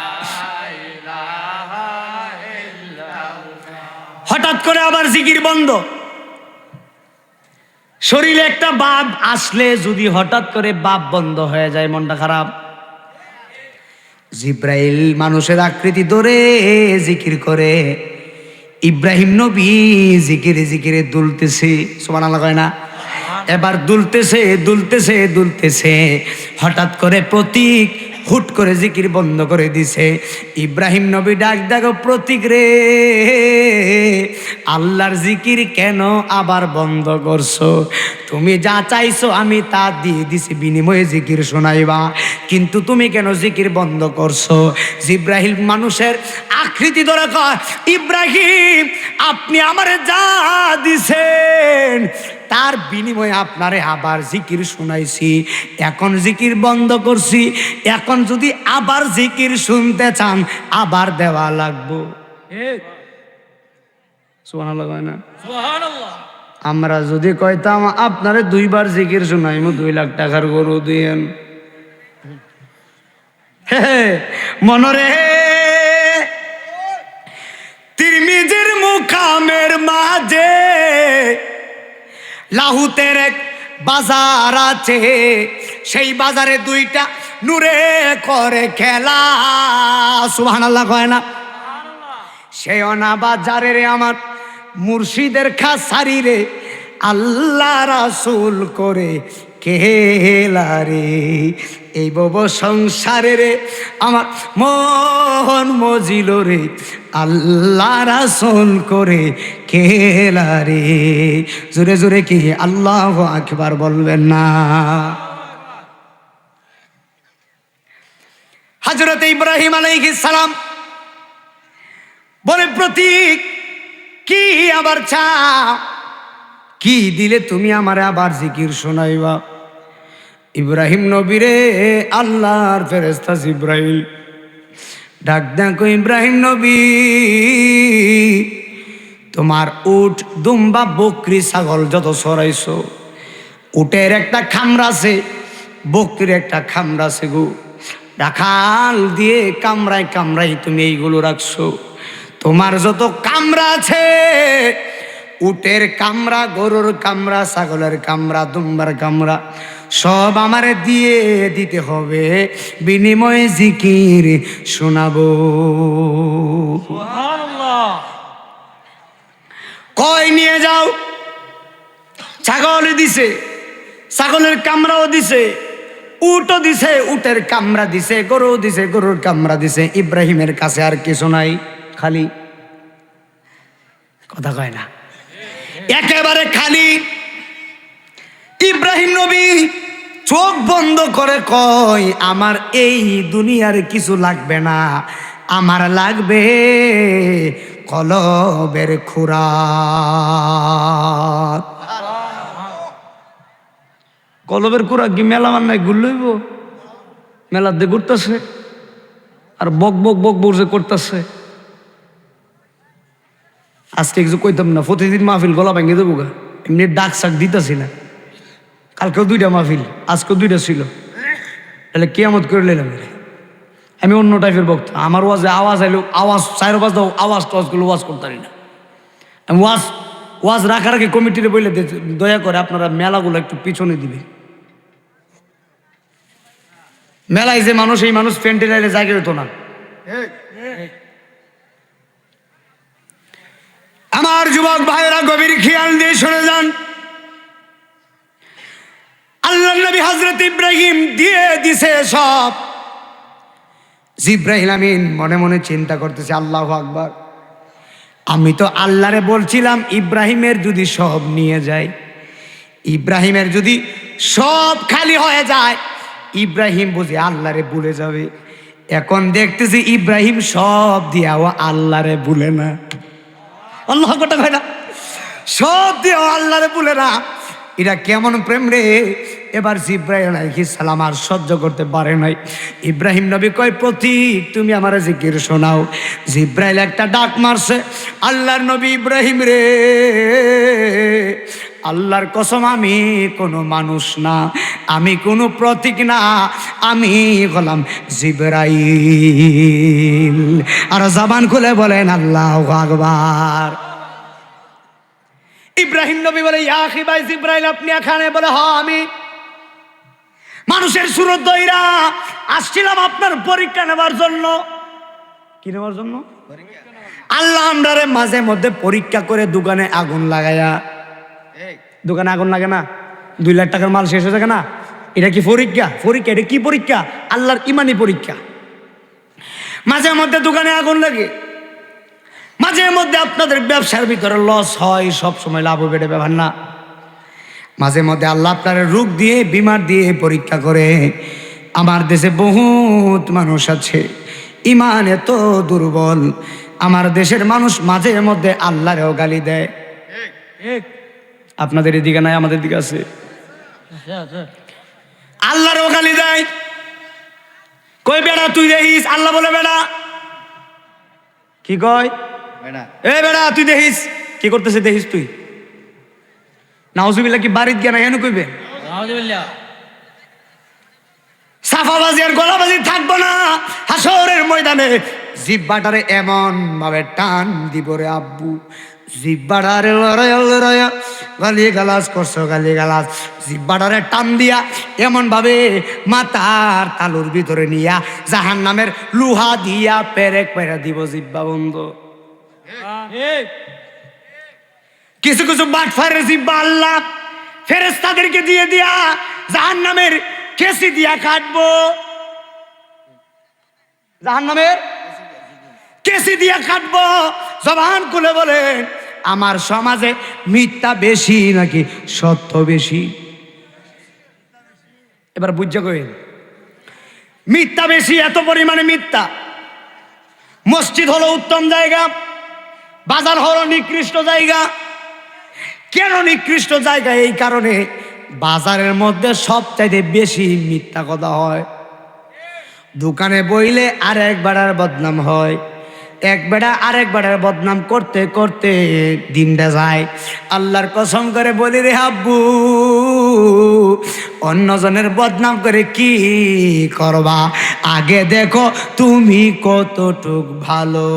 ইলাহা ইল্লাল্লাহ। হঠাৎ করে আবার জিকির বন্ধ। শরীরে একটা বাপ আসলে যদি হঠাৎ করে বাপ বন্ধ হয়ে যায়, মনটা খারাপ। জিব্রাইল মানুষের আকৃতি ধরে জিকির করে। ইব্রাহিম নবী জিকিরে জিকিরে দুলতেছে, সুবহানাল্লাহ কয় না? এবার দুলতেছে দুলতেছে দুলতেছে, হঠাৎ করে প্রতীক হুট করে জিকির বন্ধ করে দিছে। ইব্রাহিম নবী ডাক দেখো, প্রতীক রে, আল্লাহর জিকির কেন আবার বন্ধ করছো? তুমি যা চাইছো আমি তা দিয়ে দিছি, বিনিময়ে জিকির শোনাইবা, কিন্তু তুমি কেন জিকির বন্ধ করছো? জিব্রাহিম মানুষের আকৃতি ধরে কয়, ইব্রাহিম আপনি আমারে যা দিছেন তার বিনিময়ে আপনারে আবার জিকির শুনাইছি, এখন জিকির বন্ধ করছি, এখন যদি আবার জিকির শুনতে চান আবার দেওয়া লাগবো। সুবহানাল্লাহ কয় না? সুবহানাল্লাহ। আমরা যদি কইতাম আপনারে দুইবার জিকির শুনাইমু 2 লাখ টাকার গরু দিয়েন, মনরে তিরমিজির মুকামের মাঝে লাহুতের এক বাজার আছে, সেই বাজারে 2টা নূরে করে খেলা। সুবহানাল্লাহ কয় না? সেই অনা বাজারে রে আমার মুর্শিদের খাসারি রে আল্লাহ রাসূল করে খেলা রে, এই বব সংসারে রে আমার মন মজিল রে আল্লাহ রাসূল করে খেলা রে। জোরে জোরে কি আল্লাহু আকবার বলবেন না? হযরত ইব্রাহিম আলাইহিস সালাম বলে, প্রতীক কি আবার চাও? কি দিলে তুমি আমারে আবার জিকির শোনাইবা? ইব্রাহিম নবীরে আল্লাহর ফেরেশতা জিব্রাইল ডাক দেখো, ইব্রাহিম নবী তোমার উট দুম্বা বকরি ছাগল যত চড়াইছো, উটের একটা খামরা আছে, বকরির একটা খামরা আছে গো, রাখাল দিয়ে কামরায় কামরায় তুমি এইগুলো রাখছো। তোমার যত কামরা আছে, উটের কামরা, গরুর কামরা, ছাগলের কামরা, দুম্বার কামরা, সব আমারে দিয়ে দিতে হবে, বিনিময়ে জিকির শোনাবো। সুবহানাল্লাহ। কয় নিয়ে যাও। ছাগল দিছে, ছাগলের কামরাও দিছে, উটও দিছে, উটের কামরা দিছে, গরু দিছে, গরুর কামরা দিছে। ইব্রাহিমের কাছে আর কিছু নাই, খালি। কথা কয় না? একেবারে খালি। ইব্রাহিম নবী চোখ বন্ধ করে কয়, আমার এই দুনিয়ার কিছু লাগবে না, আমার লাগবে কলবের খুরাক। কলবের খুরাক কি মেলা মান নাই ঘুরলইব? মেলার দিয়ে ঘুরতেছে আর বক বক বক বসে করতেছে। আজকে কিছু কইতাম না, প্রতিদিন মাহফিল গলা ভেঙে দেবো গা, এমনি ডাক শাক দিতেছি না। কালকেও 2টা মাহফিল, আজকেও 2টা ছিল, তাহলে কিয়ামত করে নিলাম। আমি অন্য টাইপের বক্তা, আমার ওয়াজে আওয়াজ আইলো, আওয়াজ 4 বাজ দাও, আওয়াজ টাওয়াজ গুলো ওয়াজ করতে পারি না। ওয়াজ ওয়াজ রাখার আগে কমিটিরে বলে দয়া করে আপনারা মেলাগুলো একটু পিছনে দিবে। মেলায় যে মানুষ, এই মানুষ প্যান্ডেলে জায়গা হতো না। আমার যুবক ভাইয়েরা গভীর খেয়াল দিয়ে শুনে যান। আল্লাহ নবী হযরত ইব্রাহিম দিয়ে দিছে সব। জিবরাইল আমিন মনে মনে চিন্তা করতেছে, আল্লাহু আকবার, আমি তো আল্লাহরে বলছিলাম ইব্রাহিমের যদি সব নিয়ে যায়, ইব্রাহিমের যদি সব খালি হয়ে যায়, ইব্রাহিম বুঝি আল্লাহরে ভুলে যাবে। এখন দেখতেছি ইব্রাহিম সব দিয়াও আল্লাহরে ভুলে না। আল্লাহ কথা কয় না, সব দিয়াও আল্লাহরে ভুলে না। এটা কেমন প্রেম রে। এবার জিবরাইল আলাইহিস সালাম আর সহ্য করতে পারে নাই। ইব্রাহিম নবী কয়, প্রতীক তুমি আমার জিকির শোনাও। জিবরাইল একটা ডাক মারছে, আল্লাহর নবী ইব্রাহিম রে, আল্লাহর কসম আমি কোনো মানুষ না, আমি কোনো প্রতীক না, আমি হলাম জিবরাইল। আর জবান খুলে বলেন আল্লাহু আকবার। ইব্রাহিম নবী বলে, ইয়া আখি ভাই জিবরাইল আপনি এখানে? বলে, হ্যাঁ আমি মানুষের সুরত দইরা আসছিলাম আপনার পরীক্ষা নেবার জন্য। কি নেবার জন্য? আল্লাহ আমরারে মাঝে মধ্যে পরীক্ষা করে দোকানে আগুন লাগায়া, দোকানে আগুন লাগে না, 2 লাখ টাকার মাল শেষ হয়ে যায় না, এটা কি পরীক্ষা? পরীক্ষা এটা কি পরীক্ষা? আল্লাহর ইমানি পরীক্ষা। মাঝে মধ্যে দোকানে আগুন লাগে, মাঝে মধ্যে আপনাদের ব্যবসার ভিতরে লস হয়, সব সময় লাভ হবে এটা ব্যাপার না। মাঝে মধ্যে আল্লাহ আপনার রোগ দিয়ে, বিমার দিয়ে পরীক্ষা করে। আমার দেশে বহুত মানুষ আছে ইমান এত দুর্বল, আমার দেশের মানুষ মাঝে মধ্যে আল্লাহরেও গালি দেয়। আপনাদের এদিকে নাই, আমাদের দিকে আছে। আল্লাহরেও গালি দেয়। কই বেড়া তুই দেখিস, আল্লাহ বলে বেড়া, কি কয় এ বেড়া তুই দেখিস কি করতেছে, দেখিস তুই। নাউজুবিল্লাহ কি বাড়িত গিয়া না এনে কইবে? সাফাবাজি আর গলাবাজি থাকবো না হাসরের ময়দানে। জিব্বাটারে এমন ভাবে টান দিব রে আব্বু, জিব্বাটারে লড়াইয়া গালি গালাজ করছো, গালি গালাজ, জিব্বাটারে টান দিয়া এমন ভাবে মাথার তালুর ভিতরে নিয়া জাহান্নামের লোহা দিয়া পেরেক পেরে দিব জিব্বা বন্ধ। কিছু কিছু বাটফারের জিব্বা আল্লাহ ফেরেশতাদেরকে দিয়ে দিয়া জাহান্নামের কেসি দিয়া কাটবো, জাহান্নামের কেসি দিয়া কাটবো। জবান খুলে বলেন, আমার সমাজে মিথ্যা বেশি নাকি সত্য বেশি? এবার বুঝা কইন, মিথ্যা বেশি, এত পরিমাণে মিথ্যা। মসজিদ হলো উত্তম জায়গা, বাজার হলো নিকৃষ্ট জায়গা। কেন নিকৃষ্ট জায়গা? এই কারণে বাজারের মধ্যে সবচাইতে বেশি মিথ্যা কথা হয়। দোকানে বইলে আরেক বেড়ার বদনাম হয়, এক বেড়া আরেক বেড়ার বদনাম করতে করতে দিনটা যায়। আল্লাহর কসম করে বলি রে আব্বু, অন্যজনের বদনাম করে কি করবা? আগে দেখো তুমি কতটুক ভালো।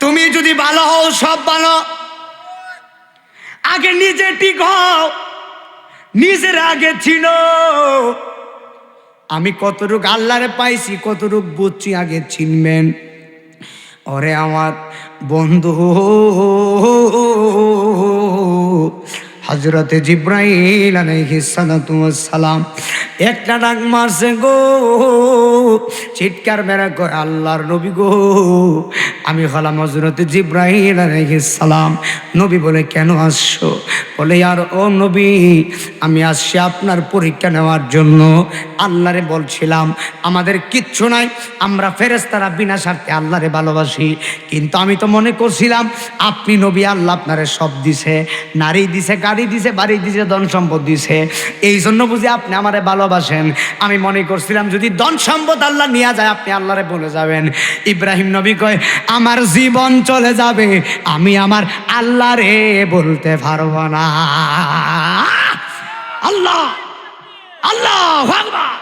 তুমি যদি ভালো হও সব ভালো। আগে নিজে ঠিক হও, নিজের আগে চিনো। আমি কতটুক আল্লাহরে পাইছি, কতটুক বুঝছি আগে চিনবেন। ওরে আমার বন্ধু হযরতে জিবরাইল আলাইহিস সালাম একটা ডাক মারছে গো, চিৎকার মেরে কয়, আল্লাহর নবী গো, আমি হলাম হযরতে জিবরাইল আলাইহিস সালাম। নবী বলে, কেন আসছো? বলে, আর ও নবী, আমি আসছি আপনার পরীক্ষা নেওয়ার জন্য। আল্লাহরে বলছিলাম আমাদের কিচ্ছু নাই, আমরা ফেরেশতারা বিনা স্বার্থে আল্লাহরে ভালোবাসি, কিন্তু আমি তো মনে করছিলাম আপনি নবী, আল্লাহ আপনারে সব দিছে, নারী দিছে, গাড়ি দিছে, বাড়ি দিছে, ধন সম্পদ দিছে, এই জন্য বুঝি আপনি আমারে ভালোবাসেন। আমি মনে করছিলাম যদি ধন সম্পদ আল্লাহ নিয়ে যায় আপনি আল্লাহরে বলে যাবেন। ইব্রাহিম নবী কয়, আমার জীবন চলে যাবে, আমি আমার আল্লাহরে বলতে পারবো না। আল্লাহ আল্লাহু আকবার।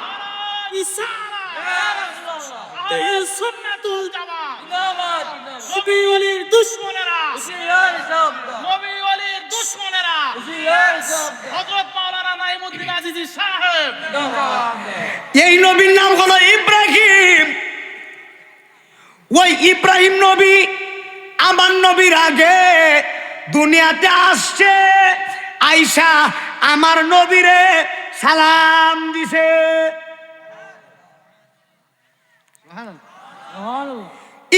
হযরত মাওলানা নাইমুদ্দিন আজিজি সাহেব। এই নবীর নাম হলো ইব্রাহিম। ওই ইব্রাহিম নবী আমার নবীর আগে দুনিয়াতে আসছে, আইসা আমার নবীরে সালাম দিছে।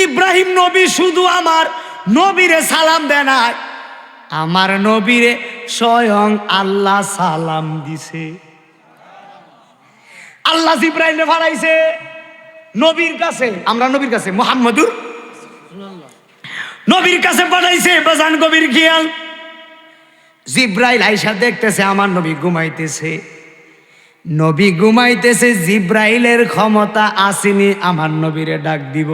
ইব্রাহিম নবী শুধু আমার নবীরে সালাম দেয় নাই, আমার নবীরে স্বয়ং আল্লাহ সালাম দিছে। আল্লাহ জিব্রাইলে ফালাইছে নবীর কাছে, আমরা নবীর কাছে মুহাম্মদুর নবীর কাছে পাঠাইছে। বাজান কবির খেয়াল, জিব্রাইল আইসা দেখতেছে আমার নবী ঘুমাইতেছে। নবী ঘুমাইতেছে, জিব্রাইলের ক্ষমতা আসেনি আমার নবীরে ডাক দিব।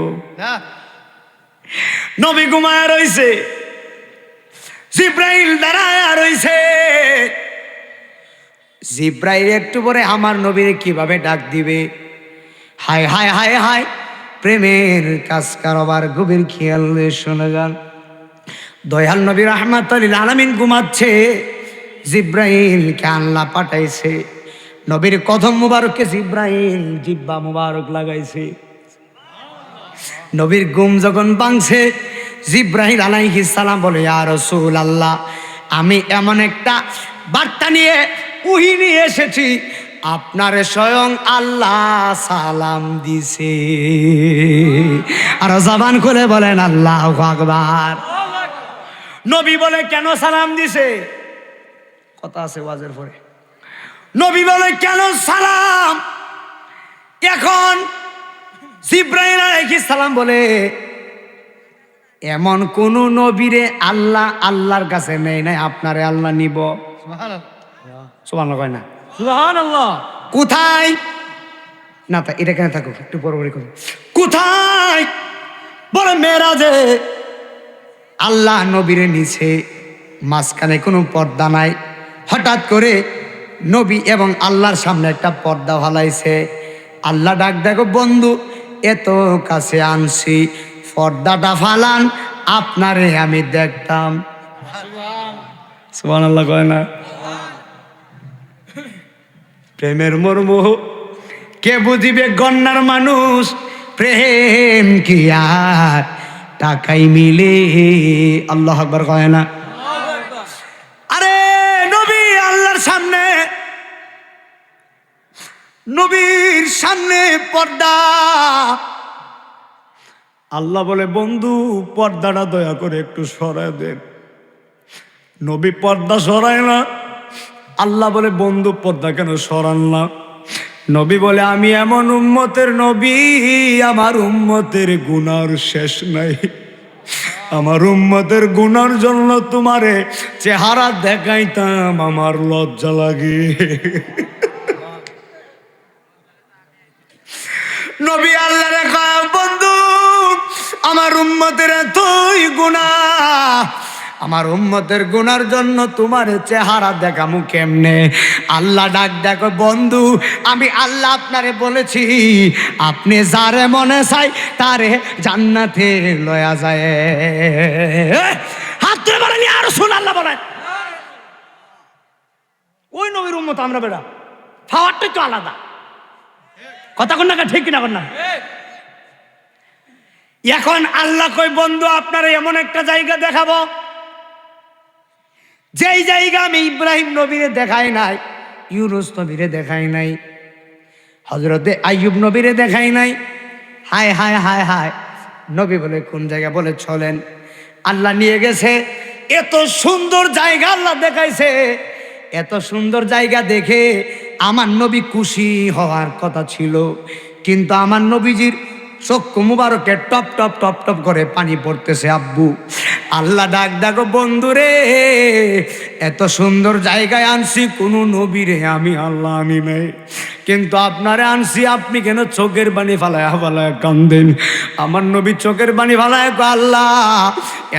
নবী ঘুমায়া রইছে, জিব্রাইল দাঁড়ায়া রইছে। জিব্রাইল একটু পরে আমার নবীরে কিভাবে ডাক দিবে? হায় হায় হায় হায়, প্রেমের কাজ কারবার গভীর খেয়াল শুনে যান। দয়াল নবী রাহমাতুল লিল আলামিন ঘুমাচ্ছে, জিব্রাইলকে আল্লাহ পাঠাইছে। নবীর কদম মুবারককে জিব্রাইল জিব্বা মুবারক লাগাইছে। নবীর ঘুম যখন ভাঙছে, জিব্রাইল আলাইহিস সালাম বলে, ইয়া রাসূলুল্লাহ, আমি এমন একটা বার্তা নিয়ে ওহী নিয়ে এসেছি, আপনারে স্বয়ং আল্লাহ সালাম দিছে। আর জবান খুলে বলেন আল্লাহু আকবার। নবী বলে, কেন সালাম দিছে? কথা আছে ওয়াজের পরে। নবী বলে, কেন সালাম? এখন জিব্রাইল আলাইহিস সালাম বলে, এমন কোন নবীরে আল্লাহ আল্লাহর কাছে নেই নাই, আপনারে আল্লাহ নিব। সুবহানাল্লাহ, সুবহানাল্লাহ কয় না? সুবহানাল্লাহ। কোথায়? না তা এটা কেন থাকুক, একটু পরপরই করো। কোথায়? বলে মেরাজে আল্লাহ নবীরে নিছে, মাঝখানে কোনো পর্দা নাই। হঠাৎ করে নবী এবং আল্লাহর সামনে একটা পর্দা ফালাইছে। আল্লাহ ডাক, দেখো বন্ধু, এত কাছে আনছি, পর্দাটা ফালান, আপনারে আমি দেখতাম। সুবহানাল্লাহ কয় না? প্রেমের মর্ম কে বুঝিবে গন্নার মানুষ, প্রেম কি আর টাকাই মিলে? আল্লাহু আকবার কয় না? আরে নবী আল্লাহর সামনে, নবীর সামনে পর্দা। আল্লাহ বলে, বন্ধু পর্দাটা দয়া করে একটু সরায় দেন। নবী পর্দা সরায় না। আল্লাহ বলে, বন্ধু পর্দা কেন সরান না? নবী বলে, আমি এমন উম্মতের নবী, আমার উম্মতের গুনার শেষ নাই। আমার উম্মতের গুনার জন্য তোমারে চেহারা দেখাইতাম, আমার লজ্জা লাগে। নবী আল্লাহ রেখা, বন্ধু আমার উম্মতের এতই গুনাহ, আমার উম্মতের গুনার জন্য তোমার চেহারা দেখামু কেমনে? আল্লাহ ডাক, দেখো বন্ধু, আমি আল্লাহ আপনারে বলেছি, আপনি যারে মনে চাই তারে জান্নাতে লয়া যায়। হাত ধরে বলেন ইয়া রাসূলুল্লাহ বলেন। ওই নবীর উম্মত আমরা, বেটা পাওয়ারটাই তো আলাদা। কথা কন না, ঠিক কিনা কন না? এখন আল্লাহ কই, বন্ধু আপনারা এমন একটা জায়গা দেখাবো, যেই জায়গা আমি ইব্রাহিম নবীরে দেখাই নাই, ইউনুস নবীরে দেখাই নাই, হযরতে আইয়ুব নবীরে দেখাই নাই। হায় হায় হায় হায়। নবী বলে, কোন জায়গা? বলে চলেন। আল্লাহ নিয়ে গেছে। এত সুন্দর জায়গা আল্লাহ দেখাইছে। এত সুন্দর জায়গা দেখে আমার নবী খুশি হওয়ার কথা ছিল, কিন্তু আমার নবীজির চক্ষু মুবারকে টপ টপ টপ টপ করে পানি পড়তেছে। আব্বু, আল্লাহ ডাক, দেখো বন্ধুরে, এত সুন্দর জায়গায় আনছি, কোন নবীরে আমি আল্লাহ আনি নাই, কিন্তু আপনারে আনছি। আপনি কেন চোখের বাণী ফালায়া ফালায়া কান্দেন? আমার নবী চোখের বাণী ফালায়, আল্লাহ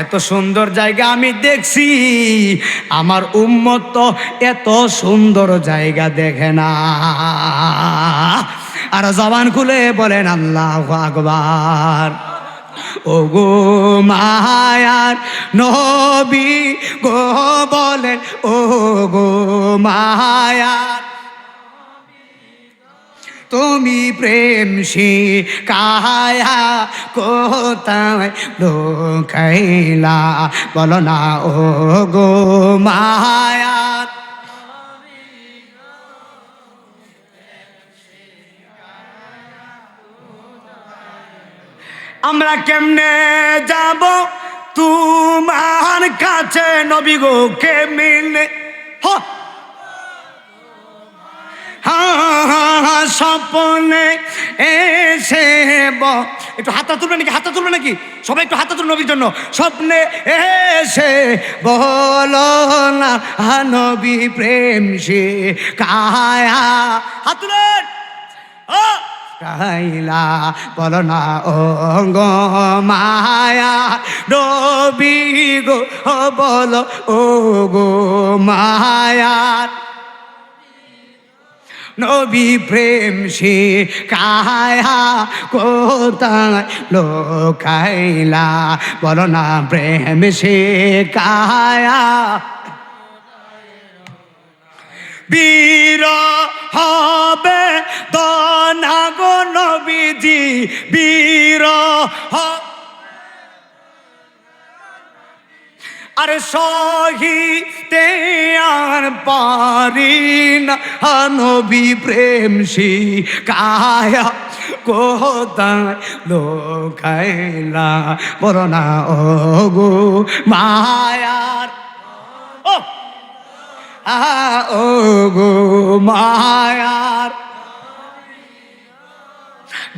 এত সুন্দর জায়গা আমি দেখছি, আমার উম্মত তো এত সুন্দর জায়গা দেখে না। আর জবান খুলে বলেন আল্লাহু আকবার। ও গো মায়ার নবী গো বলেন ও গো মায়ার তুমি প্রেম শিখায়া কোথায় লুকাইলা বলো না ও গো মায়ার আমরা কেমনে যাব তোমার কাছে নবী গো কেমনে স্বপ্নে এসে একটু হাতটা তুলবে নাকি হাতটা তুলবে নাকি সবাই একটু হাতটা তুলবে নবীর জন্য স্বপ্নে এসে বলো না নবী প্রেম সে কায়া হাত তুলেন কাইলা বলো না ও গো মায়া নবী গো বলো ও গো মায়া নবী প্রেম শিখায়া কোথায় লোকাইলা বলো না প্রেম শিখায়া বীর হবে দনা গো নবীজি বীর আরে সহিতে আর পারি না নবী প্রেম শিখায়া কোথায় লোকাইলা বলো না ও গো মায়ার ও গো মায়ার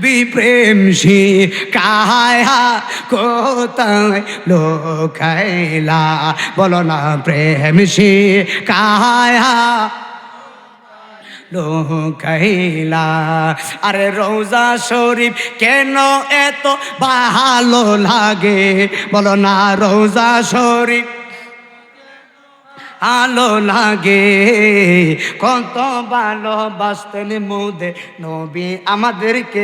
বিপ্রেম শিখায়া কোথায় লোকাইলা বলো না প্রেম শিখায়া লোকাইলা আরে রোজা শরীফ কেন এত ভালো লাগে বলো না রোজা শরীফ ভালো লাগে কত ভালোবাসতেন মোদে নবী আমাদেরকে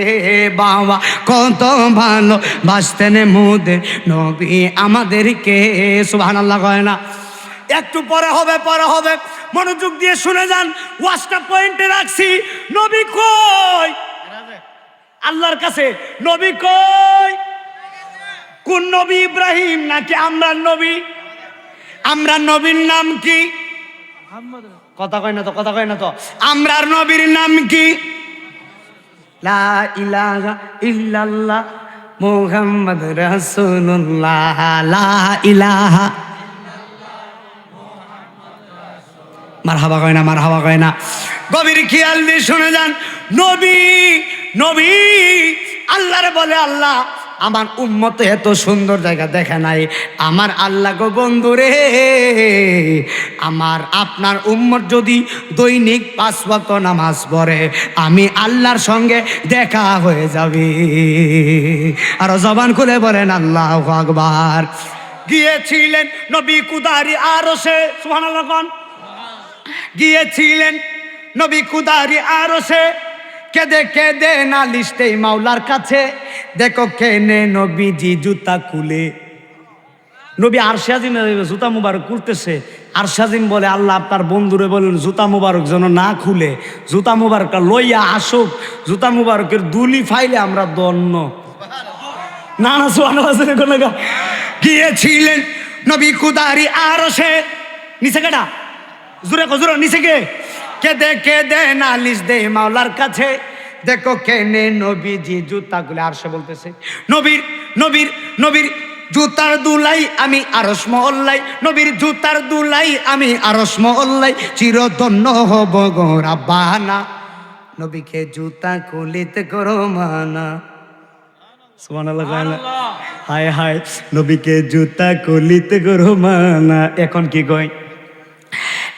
বাবা কত ভালোবাসতেন মোদে নবী আমাদেরকে সুবহানাল্লাহ কয় না একটু পরে হবে মনোযোগ দিয়ে শুনে যান ওয়াজটা পয়েন্টে রাখছি নবী কই আল্লাহর কাছে নবী কই কোন নবী ইব্রাহিম নাকি আমরা নবী আমরা নবীর নাম কি কথা কয় না তো আমরার নবীর নাম কি লা ইলাহা ইল্লাল্লাহ মুহাম্মদ রাসূলুল্লাহ লা ইলাহা মারহাবা কয় না গভীর খেয়াল দিয়ে শুনে যান নবী আল্লাহরে বলে আল্লাহ আমার উম্মত এত সুন্দর জায়গা দেখে নাই আমার আল্লাহ গো বন্ধুরে আমার আপনার উম্মত যদি দৈনিক 5 ওয়াক্ত নামাজ পড়ে আমি আল্লাহর সঙ্গে দেখা হয়ে যাবে আর জবান খুলে বলেন আল্লাহু আকবার গিয়েছিলেন নবী কুদারি আরশে সুবহানাল্লাহ কোন গিয়েছিলেন নবী কুদারি আরশে কেঁদে নালিশ দেই মাওলার কাছে দেখো কেনে নবীজি জুতা খুলে নবী আরশে আজিম জুতা মুবারক খুলতেছে আরশে আজিম বলে আল্লাহ আপনার বন্ধুরে বলেন জুতা মুবারক যেন না খুলে জুতা মুবারকটা লইয়া আসুক জুতা মুবারকের দুলি ফাইলে আমরা দন্য না সুবহানাল্লাহ গিয়েছিলেন নবী কুদারি আরশে নিচে কেডা জোরে নিচে কেঁদে নালিশ দে মাওলার কাছে দেখো কেনে নবীজি জুতা গুলো আরশে বলতেছে নবীর জুতার দুলাই আমি আরশ মহল্লাই নবীর জুতার দুলাই আমি আরশ মহল্লাই চিরধন্য হব গো রাব্বানা নবীকে জুতা খুলিতে করো মানা সুবহানাল্লাহ হায় নবীকে জুতা খুলিতে করো মানা এখন কি কয়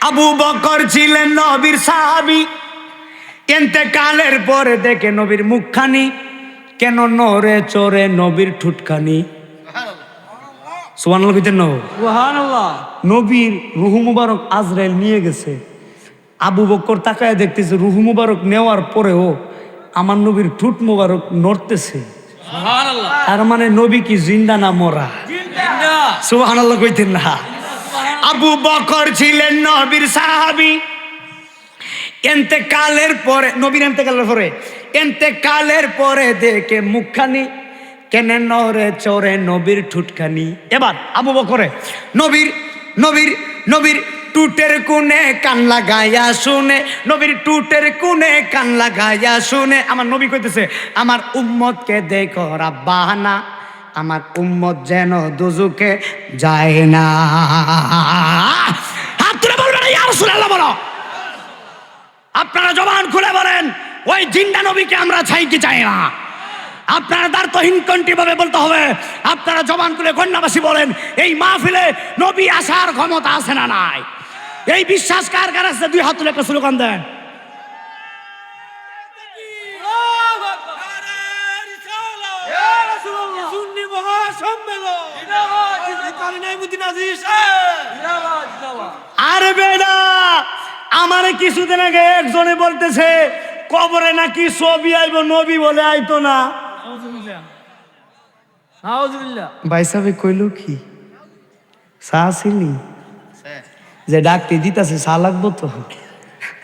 আবু বকর ছিলেন নবীর সাহাবী ইন্তেকালের পরে দেখে নবীর মুখখানি কেন নড়ে চড়ে নবীর ঠুটখানি সুবহানাল্লাহ কইতেন না সুবহানাল্লাহ নবীর রূহ মুবারক আজরাইল নিয়ে গেছে আবু বকর তাকায় দেখতেছে রূহ মুবারক নেওয়ার পরেও আমার নবীর ঠুট মুবারক নড়তেছে সুবহানাল্লাহ। তার মানে নবী কি জিন্দা না মরা? সুবহানাল্লাহ কইতেন না? আবু বকর ছিলেন নবীর সাহাবী। এন্তেকালের পরে, নবীর এন্তেকালের পরে দেখে মুখখানি কেন নরে চরে নবীর ঠুটখানি। এবার আবু বকরে নবীর টুটের কোণে কান লাগাইয়া শুনে, নবীর টুটের কোণে কান লাগাইয়া শুনে আমার নবী কইতেছে, আমার উম্মতকে দেখো রাব্বানা, আমার উম্মত যেন দুজুকে যায় না। হাত তুলে বলবেন ইয়া রাসূলুল্লাহ বলো। আপনারা জবান খুলে বলেন, ওই জিন্দা নবীকে আমরা চাই কি চাই না? আপনারা দ্বার্থহীন কণ্ঠে ভাবে বলতে হবে। আপনারা জবান খুলে কন্যাবাসী বলেন, এই মাহফিলে নবী আসার ক্ষমতা আছে না নাই? এই বিশ্বাস কার কার আছে? দুই হাত তুলে একটা স্লোগান দেন। আরে বেটা, আমারে কিছুদিন আগে একজনে বলতেছে কবরে নাকি ছবি আইব, নবী বলে আইতো না। ভাই সাহেব কইলো কি চা ছিলি যে ডাকতে দিতেছে চা লাগবো তো,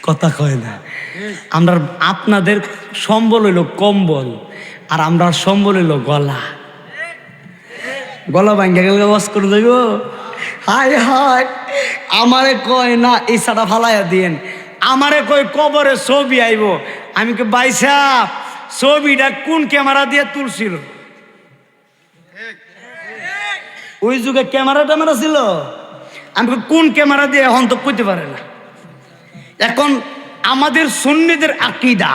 কথা কয় না। আমরা আপনাদের সম্বল হইলো কম্বল, আর আমরা সম্বল হইলো গলা। গলা ভাঙ্গা গেলে ওয়াজ করে দেব। হায় হায়, আমারে কয় না এই চাটা ফালাইয়া দিয়েন, আমারে কই কবরে ছবি আইব। আমি কে ভাই সাহেব ছবিটা কোন ক্যামেরা দিয়ে তুলছিল? ওই যুগে ক্যামেরা ট্যামেরা ছিল? আমি কোন ক্যামেরা দিয়ে এখন তো কইতে পারে না। এখন আমাদের সুন্নিদের আকীদা,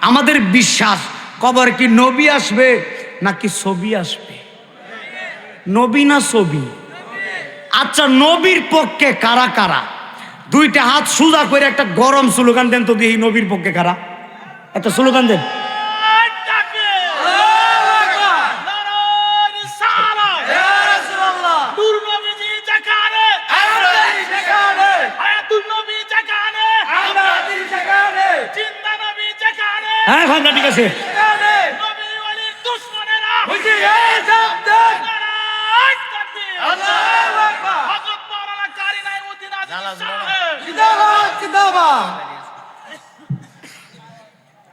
আমাদের বিশ্বাস, কবর কি নবী আসবে নাকি ছবি আসবে? নবী না ছবি? আচ্ছা, নবীর পক্ষে কারা কারা? দুইটা হাত সোজা করে একটা গরম স্লোগান দেন তো দেখি, নবীর পক্ষে কারা? একটা স্লোগান দেন। হ্যাঁ হ্যাঁ ঠিক আছে।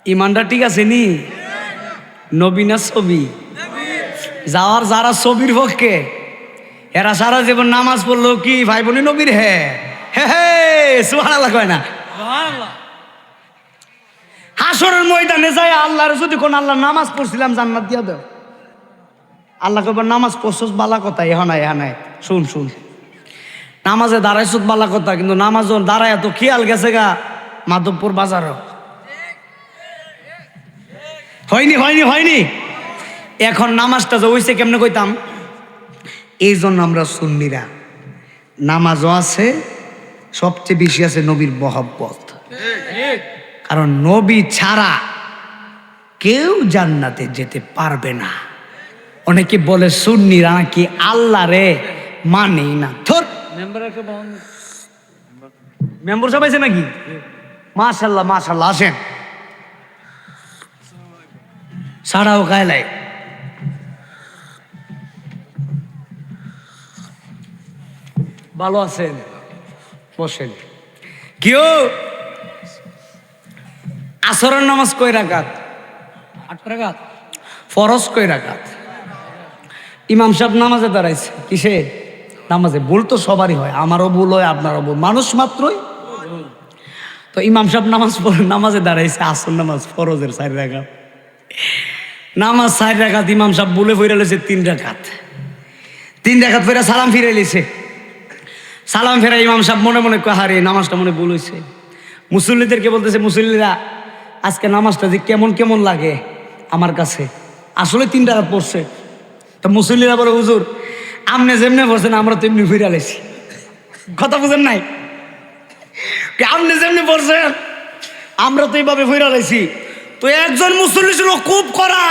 ইমানটা ঠিক আছে নি? নবী না ছবি? যাওয়ার যারা ছবির পক্ষে এরা সারা জীবন নামাজ পড়লো কি ভাই বোনে নবীর? হ্যাঁ হ্যাঁ, সুবহানাল্লাহ কয় না? হাসরের ময়দানে যায় আল্লাহর যদি কোন আল্লাহ নামাজ পড়ছিলাম জান্নাত দিয়া দাও, আল্লাহ কইবা নামাজ পড়ছস বালা কথা, এহানাই শুন নামাজে দাঁড়াইছ বালা কথা, কিন্তু নামাজ দাঁড়ায় তো খেয়াল গেছে গা মাধবপুর বাজার। হয়নি। এখন নামাজটা যে হইছে কেমনে কইতাম? এই জন্য আমরা সুন্নিরা নামাজও আছে, সবচেয়ে বেশি আছে নবীর মহব্বত। কারণ নবী ছাড়া কেউ জান্নাতে যেতে পারবে না। অনেকে বলে সুন্নিরা নাকি আল্লাহ রে মানেই না। ধর মেম্বার সব আছে নাকি? মাশাল্লাহ আসেন। সারাও কায়লাই ভালো আছেন? বসেন। কেউ আসরের নামাজ কয় রাকাত? 8 রাকাত। ফরজ কয় রাকাত? ইমাম সাহেব নামাজে দাঁড়াইছে কিসে? নামাজে। ভুল তো সবারই হয়, আমারও ভুল হয়, আপনারও ভুল, মানুষ মাত্রই। তো ইমাম সাহেব নামাজে দাঁড়াইছে আসর নামাজ ফরজের 4 রাকাত। নামাজ 4 রাকাত, ইমাম সাহেব বলে ফিরে লেছে 3 রাকাত। 3 রাকাত ফিরে সালাম ফিরে লিছে। সালাম ফেরা ইমাম সাহেব মনে মনে কয় হারে নামাজটা মনে ভুল হয়েছে। মুসল্লিদেরকে বলতেছে, মুসল্লিরা আজকে নামাজটা যে কেমন লাগে আমার কাছে, আসলে 3 রাকাত পড়ছে। তো মুসল্লিরা বলে, হুজুর আপনি যেমনি পড়ছেন আমরা তো এমনি ফিরে লেছি। কথা বুঝেন নাই? আপনি যেমনি পড়ছেন আমরা তো এইভাবে ফিরে লেছি। তো একজন মুসল্লি ছিল খুব করা,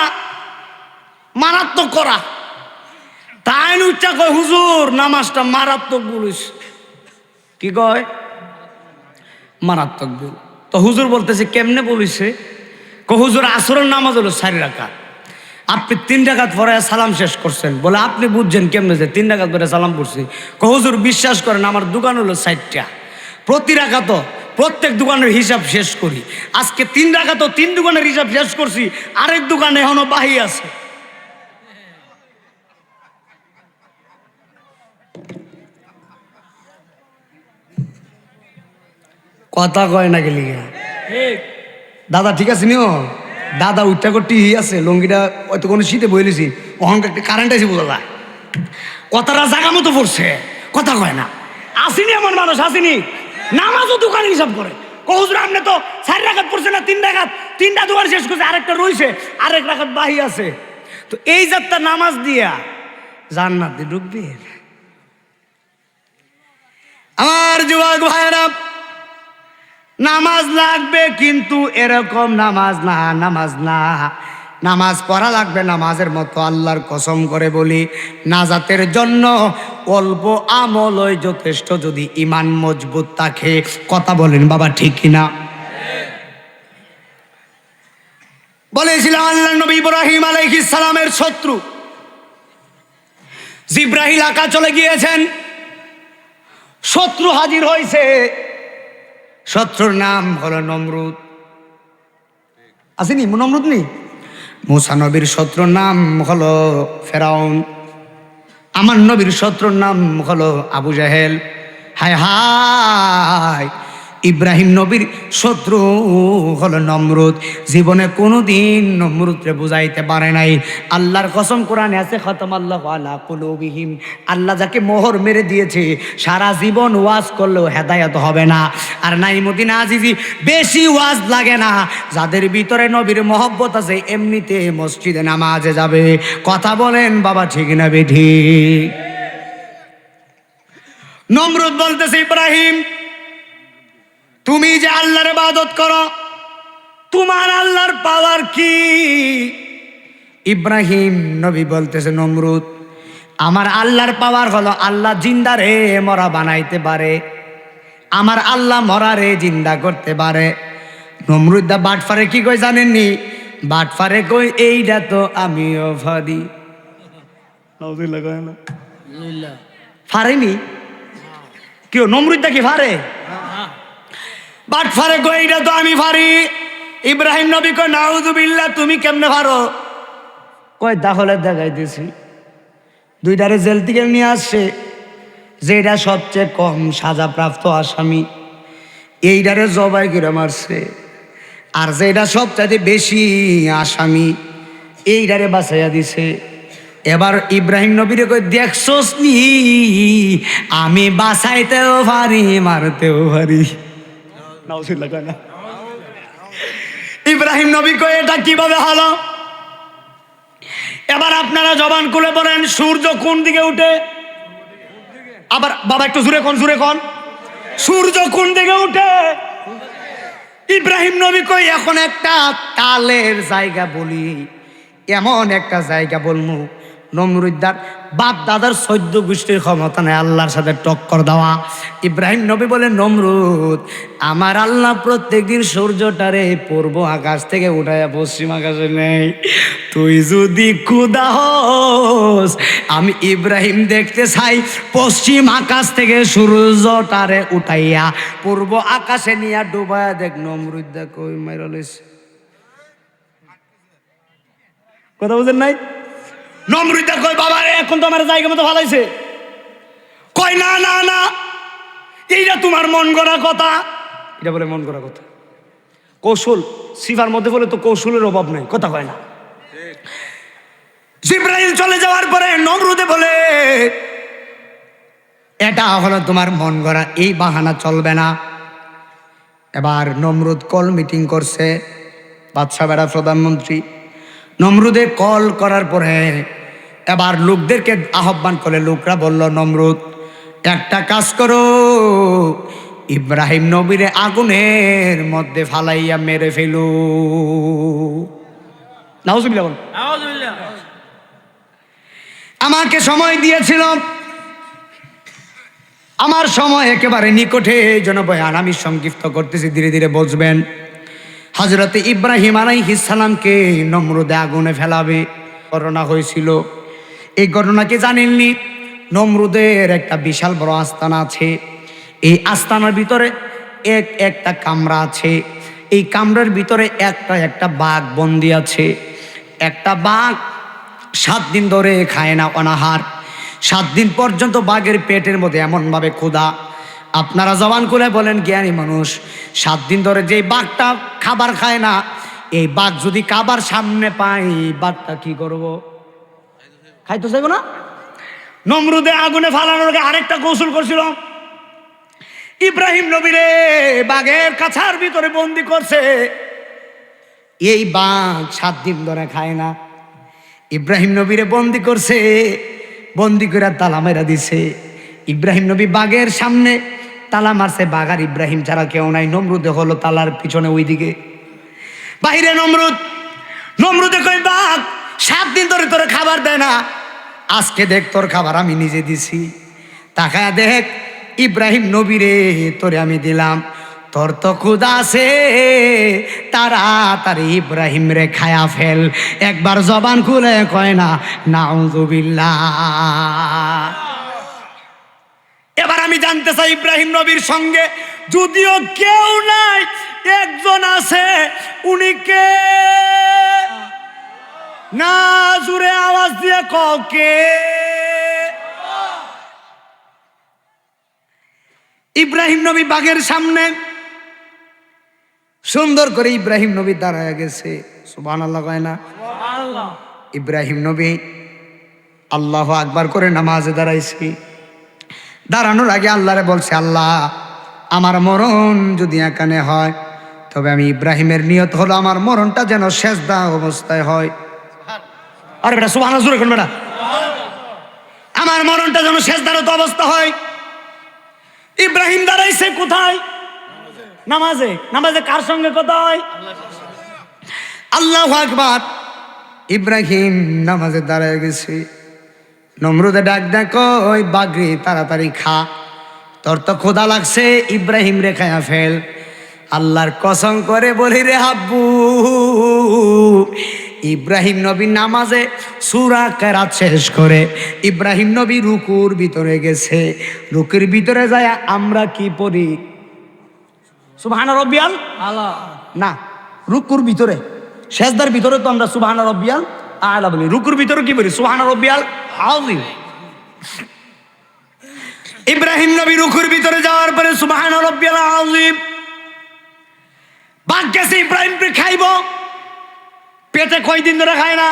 মারাত্মক করা। তাই উচ্চা কয়, হুজুর নামাজটা মারাত্মক ভুল হইছে। কি কয়? মারাত্মক ভুল। তো হুজুর বলতেছে কেমনে বলিছে? হুজুর আসরের নামাজ হলো 4 রাকাত, আপনি 3 রাকাত পরে সালাম শেষ করছেন, বলে আপনি বুঝছেন কেমনে যে 3 রাকাত পরে সালাম পড়ছি? হুজুর বিশ্বাস করেন, আমার দোকান হলো 60টা, প্রতি রাকাত প্রত্যেক দোকানের হিসাব শেষ করি। আজকে 3 রাকাত 3 দোকানের হিসাব শেষ করছি, আরেক দোকানে এখনো বাহি আছে। কথা কয় না গেলি দাদা, ঠিক আছে নিও দাদা, উঠটা করতে আছে লঙ্গিটা হয়তো কোনো শীতে বইলেছি, অহংকার কারেন্ট আছে বোঝা যায়, কথাটা জায়গা মতো পড়ছে, কথা কয় না। আসিনি এমন মানুষ, আসিনি নামাজও দোকানে হিসাব করে। হুজুর আপনি তো 4 রাকাত পড়ছে না, 3 রাকাত, 3টা দোকান শেষ করছে, আরেকটা রইছে, আরেক রাকাত বাহি আছে। তো এই যাত্রা নামাজ দিয়া জান্নাতে ঢুকবে। আমার যুবক ভাইরা, নামাজ লাগবে, কিন্তু এরকম নামাজ না, নামাজ না, নামাজ পড়া লাগবে নামাজের মতো। আল্লাহর কসম করে বলি, নাজাতের জন্য অল্প আমলই যথেষ্ট, যদি ঈমান মজবুত থাকে। কথা বলেন বাবা, ঠিক কিনা? বলেছিলাম আল্লাহর নবী ইব্রাহিম আলাইহিস সালামের শত্রু জিব্রাইল আকা চলে গিয়েছেন, শত্রু হাজির হয়েছে। শত্রুর নাম হলো নমরুদ। আসেনি নমরুদ নি? মুসা নবীর শত্রুর নাম হলো ফেরাউন। আমার নবীর শত্রুর নাম হলো আবু জাহেল। হায় হায়, ইব্রাহিম নবীর শত্রু হলো নমরুদ। জীবনে কোনোদিন নমরুদরে বুঝাইতে পারে নাই। আল্লাহর কসম কোরআনে আছে, খতমাল্লাহু আলা কুলুবিহিম, আল্লাহ যাকে মোহর মেরে দিয়েছে, সারা জীবন ওয়াজ করলেও হেদায়েত হবে না। আর নাইমুদ্দিন আজিজি, বেশি ওয়াজ লাগে না, যাদের ভিতরে নবীর মহব্বত আছে এমনিতে মসজিদে নামাজে যাবে। কথা বলেন বাবা, ঠিক না বেঠিক? নমরুদ বলতেছে, ইব্রাহিম তুমি যে আল্লাহর ইবাদত করো, তোমার আল্লাহর পাওয়ার কি? ইব্রাহিম নবী বলতেছে, নমরুদ আমার আল্লাহর পাওয়ার হলো আল্লাহ জিন্দারে মরা বানাইতে পারে, আমার আল্লাহ মরারে জিন্দা করতে পারে। নমরুদ দা বাটফারে কি কই জানেননি? বাটফারে কই, এইটা তো আমিও ফারি। ফারেনি কেউ, নমরুদ দা কি ফারে? বাটফারে কই, এইটা তো আমি ফারি। ইব্রাহিম নবী কই, নাউযুবিল্লাহ, তুমি কেমনে পারো? কয় তাহলে দেখাইতেছি। দুইটারে জেল থেকে নিয়ে আসছে, যেটা সবচেয়ে কম সাজাপ্রাপ্ত আসামি, এইটারে জবাই করে মারছে। আর যেটা সবচাইতে বেশি আসামি, এইটারে বাঁচাইয়া দিছে। এবার ইব্রাহিম নবীরে কই, দেখছস নি আমি বাঁচাইতেও পারি মারতেও পারি। ইব্রাহিম নবী কই, এটা কিভাবে হলো? এবার আপনারা জবান খুলে বলেন, সূর্য কোন দিকে উঠে? আবার বাবা একটু জুড়ে কোন, জুড়ে কোন, সূর্য কোন দিকে উঠে? ইব্রাহিম নবী কই, এখন একটা তালের জায়গা বলি, এমন একটা জায়গা বলমু, নমরুদ্দার বাপ দাদার 14 গোষ্ঠীর ক্ষমতা নেই আল্লাহর সাথে টক্কর দেওয়া। ইব্রাহিম নবী বলে, নমরুদ আমার আল্লাহ প্রত্যেকদিন সূর্যটারে পূর্ব আকাশ থেকে উঠাইয়া পশ্চিম আকাশে নেই। তুই যদি খুদা হস, আমি ইব্রাহিম দেখতে চাই পশ্চিম আকাশ থেকে সূর্যটারে উঠাইয়া পূর্ব আকাশে নিয়ে ডুবাইয়া দেখ। নমরুদ্দা কই মাইরা লইছে। কথা বুঝেন নাই? নমরুদ্দা কই, বাবা রে এখন তো আমার জায়গা মতো ভালাইছে। কই না না না, এইটা তোমার মন গড়া কথা। এটা বলে মন গড়া কথা, কৌশল সিফার মধ্যে বলে তো কৌশলের অভাব নাই। কথা কয় না। জিব্রাইল চলে যাওয়ার পরে নমরুদে বলে, এটা হলো তোমার মন গড়া, এই বাহানা চলবে না। এবার নমরুদ কল মিটিং করছে, বাদশা বেড়া প্রধানমন্ত্রী। নমরুদে কল করার পরে এবার লোকদেরকে আহ্বান করে, লোকরা বলল, নমরুদ একটা কাজ করো, ইব্রাহিম নবীরে আগুনের মধ্যে ফালাইয়া মেরে ফেলো। নাউজুবিল্লাহ বল। আমাকে সময় দিয়েছিল, আমার সময় একেবারে নিকটে, এই জন্য বয়ান আমি সংক্ষিপ্ত করতেছি, ধীরে ধীরে বুঝবেন। হযরতে ইব্রাহিম আলাইহিস সালামকে নমরুদে আগুনে ফেলাবে। ঘটনা হয়েছিল। এই ঘটনা কি জানেননি? নমরুদের একটা বিশাল বড় আস্তানা আছে। এই আস্তানার ভিতরে একটা কামরা আছে। এই কামরার ভিতরে একটা বাঘ বন্দি আছে। একটা বাঘ 7 দিন ধরে খায় না অনাহার। 7 দিন পর্যন্ত বাঘের পেটের মধ্যে এমনভাবে ক্ষুধা, আপনারা জবান খুলে বলেন জ্ঞানী মানুষ, 7 দিন ধরে যে বাঘটা খাবার খায় না, এই বাঘ যদি খাবার সামনে পাই, বাঘটা কি করব? খাইতে চাইব না? নমরুদে আগুনে ফালানোর আগে আরেকটা কৌশল করছিল। ইব্রাহিম নবীরে বাঘের কাছার ভিতরে বন্দি করছে। এই বাঘ 7 দিন ধরে খায় না। ইব্রাহিম নবীরে বন্দি করছে, বন্দি করে তালা মেরা দিছে। ইব্রাহিম নবী বাঘের সামনে তালা মারছে, বাঘ আর ইব্রাহিম ছাড়া কেউ নাই। নমরুদে হলো তালার পিছনে ওইদিকে বাহিরে। নমরুদে কই বাঘ 7 দিন ধরে তোর খাবার দেয় না, আজকে দেখ তোর খাবার আমি নিজে দিছি। তাকায় দেখ ইব্রাহিম নবীরে তোরে আমি দিলাম, তোর তো ক্ষুধা আছে, তাড়াতাড়ি ইব্রাহিম রে খায়া ফেল। একবার জবান খুলে কয় না নাউযুবিল্লাহ। এবার আমি জানতে চাই ইব্রাহিম নবীর সঙ্গে যদিও কেউ নাই, একজন আছে, উনি কে? না জুড়ে আওয়াজ দিয়ে কে? ইব্রাহিম নবী বাঘের সামনে সুন্দর করে ইব্রাহিম নবী দাঁড়ায় গেছে। সুবহানাল্লাহ কয় না? ইব্রাহিম নবী আল্লাহু আকবার করে নামাজে দাঁড়াইছি। দাঁড়ানোর আগে আল্লাহরে বলছে, আল্লাহ আমার মরণ যদি এখানে হয়, তবে আমি ইব্রাহিমের নিয়ত হলো আমার মরণটা যেন সেজদা অবস্থায় হয়। আরে বেটা সুবহানাল্লাহ জোরে কোন বেটা, আমার মরণটা যেন সেজদারত অবস্থা হয়। ইব্রাহিম দাঁড়াইছে কোথায়? নামাজে। নামাজে কার সঙ্গে কথা হয়? আল্লাহু আকবার। ইব্রাহিম নামাজে দাঁড়ায় গেছে। নমরুদে ডাক দেখ, ওই বাঘরে তাড়াতাড়ি খা, তোর তো ক্ষুধা লাগছে, ইব্রাহিম রে খায়া ফেল। আল্লাহর কসম করে বলি রে হাব্বু, ইব্রাহিম নবী নামাজে সূরা কেরাত শেষ করে ইব্রাহিম নবী রুকুর ভিতরে গেছে। রুকুর ভিতরে যায় আমরা কি পড়ি? সুবহানা রাব্বিয়াল আলা। না, রুকুর ভিতরে, সেজদার ভিতরে তো আমরা সুবহানা রাব্বিয়াল আলা বলি। রুকুর ভিতরে কি বলি? সুবহানা রাব্বিয়াল আযীম। ইব্রাহিম নবী রুকুর ভিতরে যাওয়ার পরে সুবহানা রাব্বিয়াল আযীম। বাঘ গেছে ইব্রাহিমকে খাইব, পেটে কয়দিন ধরে খায় না,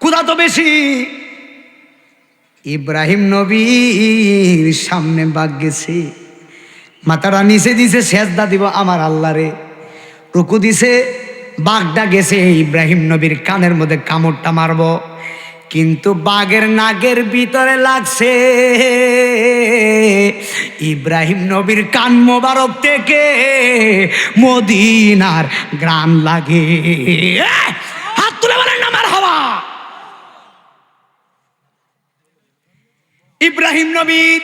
ক্ষুধা তো বেশি। ইব্রাহিম নবীর সামনে বাঘ গেছে, মাথাটা নিচে দিছে, সেজদা দিব আমার আল্লাহরে। রুকু দিছে, বাঘটা গেছে ইব্রাহিম নবীর কানের মধ্যে কামড়টা মারব, কিন্তু বাঘের নাকের ভিতরে লাগছে। ইব্রাহিম নবীর কান মোবারক থেকে মদিনার গ্রান লাগে। হাত তুলে বলেন আমার হওয়া। ইব্রাহিম নবীর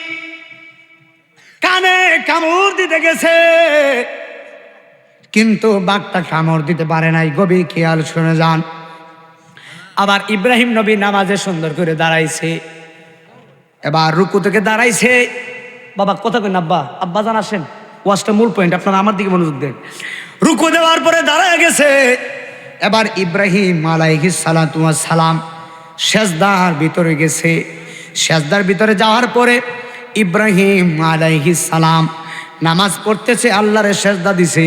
কানে কামড় দিতে গেছে, কিন্তু বাঘটা কামড় দিতে পারে নাই। গভীর খেয়াল শুনে যান। আবার ইব্রাহিম নবী নামাজে সুন্দর করে দাঁড়াইছে। এবার রুকু থেকে দাঁড়াইছে। বাবা কথা কেন আব্বা, আব্বা জান আসেন, ওয়াজটা মূল পয়েন্ট, আপনারা আমার দিকে মনোযোগ দেন। রুকু দেওয়ার পরে দাঁড়ায় গেছে। এবার ইব্রাহিম আলাইহিস সালাতু ওয়াস সালাম সেজদার ভিতরে গেছে। সেজদার ভিতরে যাওয়ার পরে ইব্রাহিম আলাইহিস সালাম নামাজ পড়তেছে, আল্লাহরে সেজদা দিছে।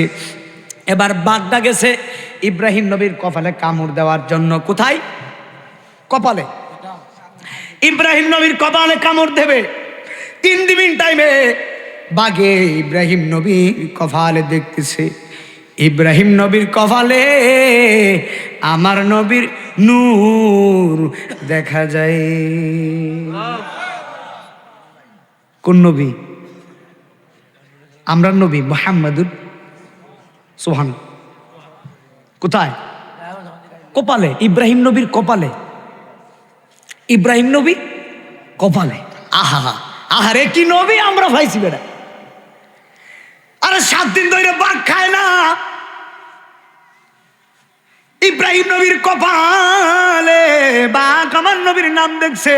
এবার বাঘটা গেছে ইব্রাহিম নবীর কপালে কামড় দেওয়ার জন্য। কোথায়? কপালে। ইব্রাহিম নবীর কপালে কামড় দেবে। 3 দিন টাইমে বাঘে ইব্রাহিম নবীর কপালে দেখতেছে। ইব্রাহিম নবীর কপালে আমার নবীর নূর দেখা যায়। কোন নবী? আমরা নবী মুহাম্মাদুর সুবহান। কোথায়? কপালে। ইব্রাহিম নবীর কপালে। ইব্রাহিম নবী কপালে। আহা আহারে কি নবী আমরা পাইছি বেটা। আরে 7 দিন ধরে বাঘ খায় না, ইব্রাহিম নবীর কপালে বাঘ আমার নবীর নাম দেখছে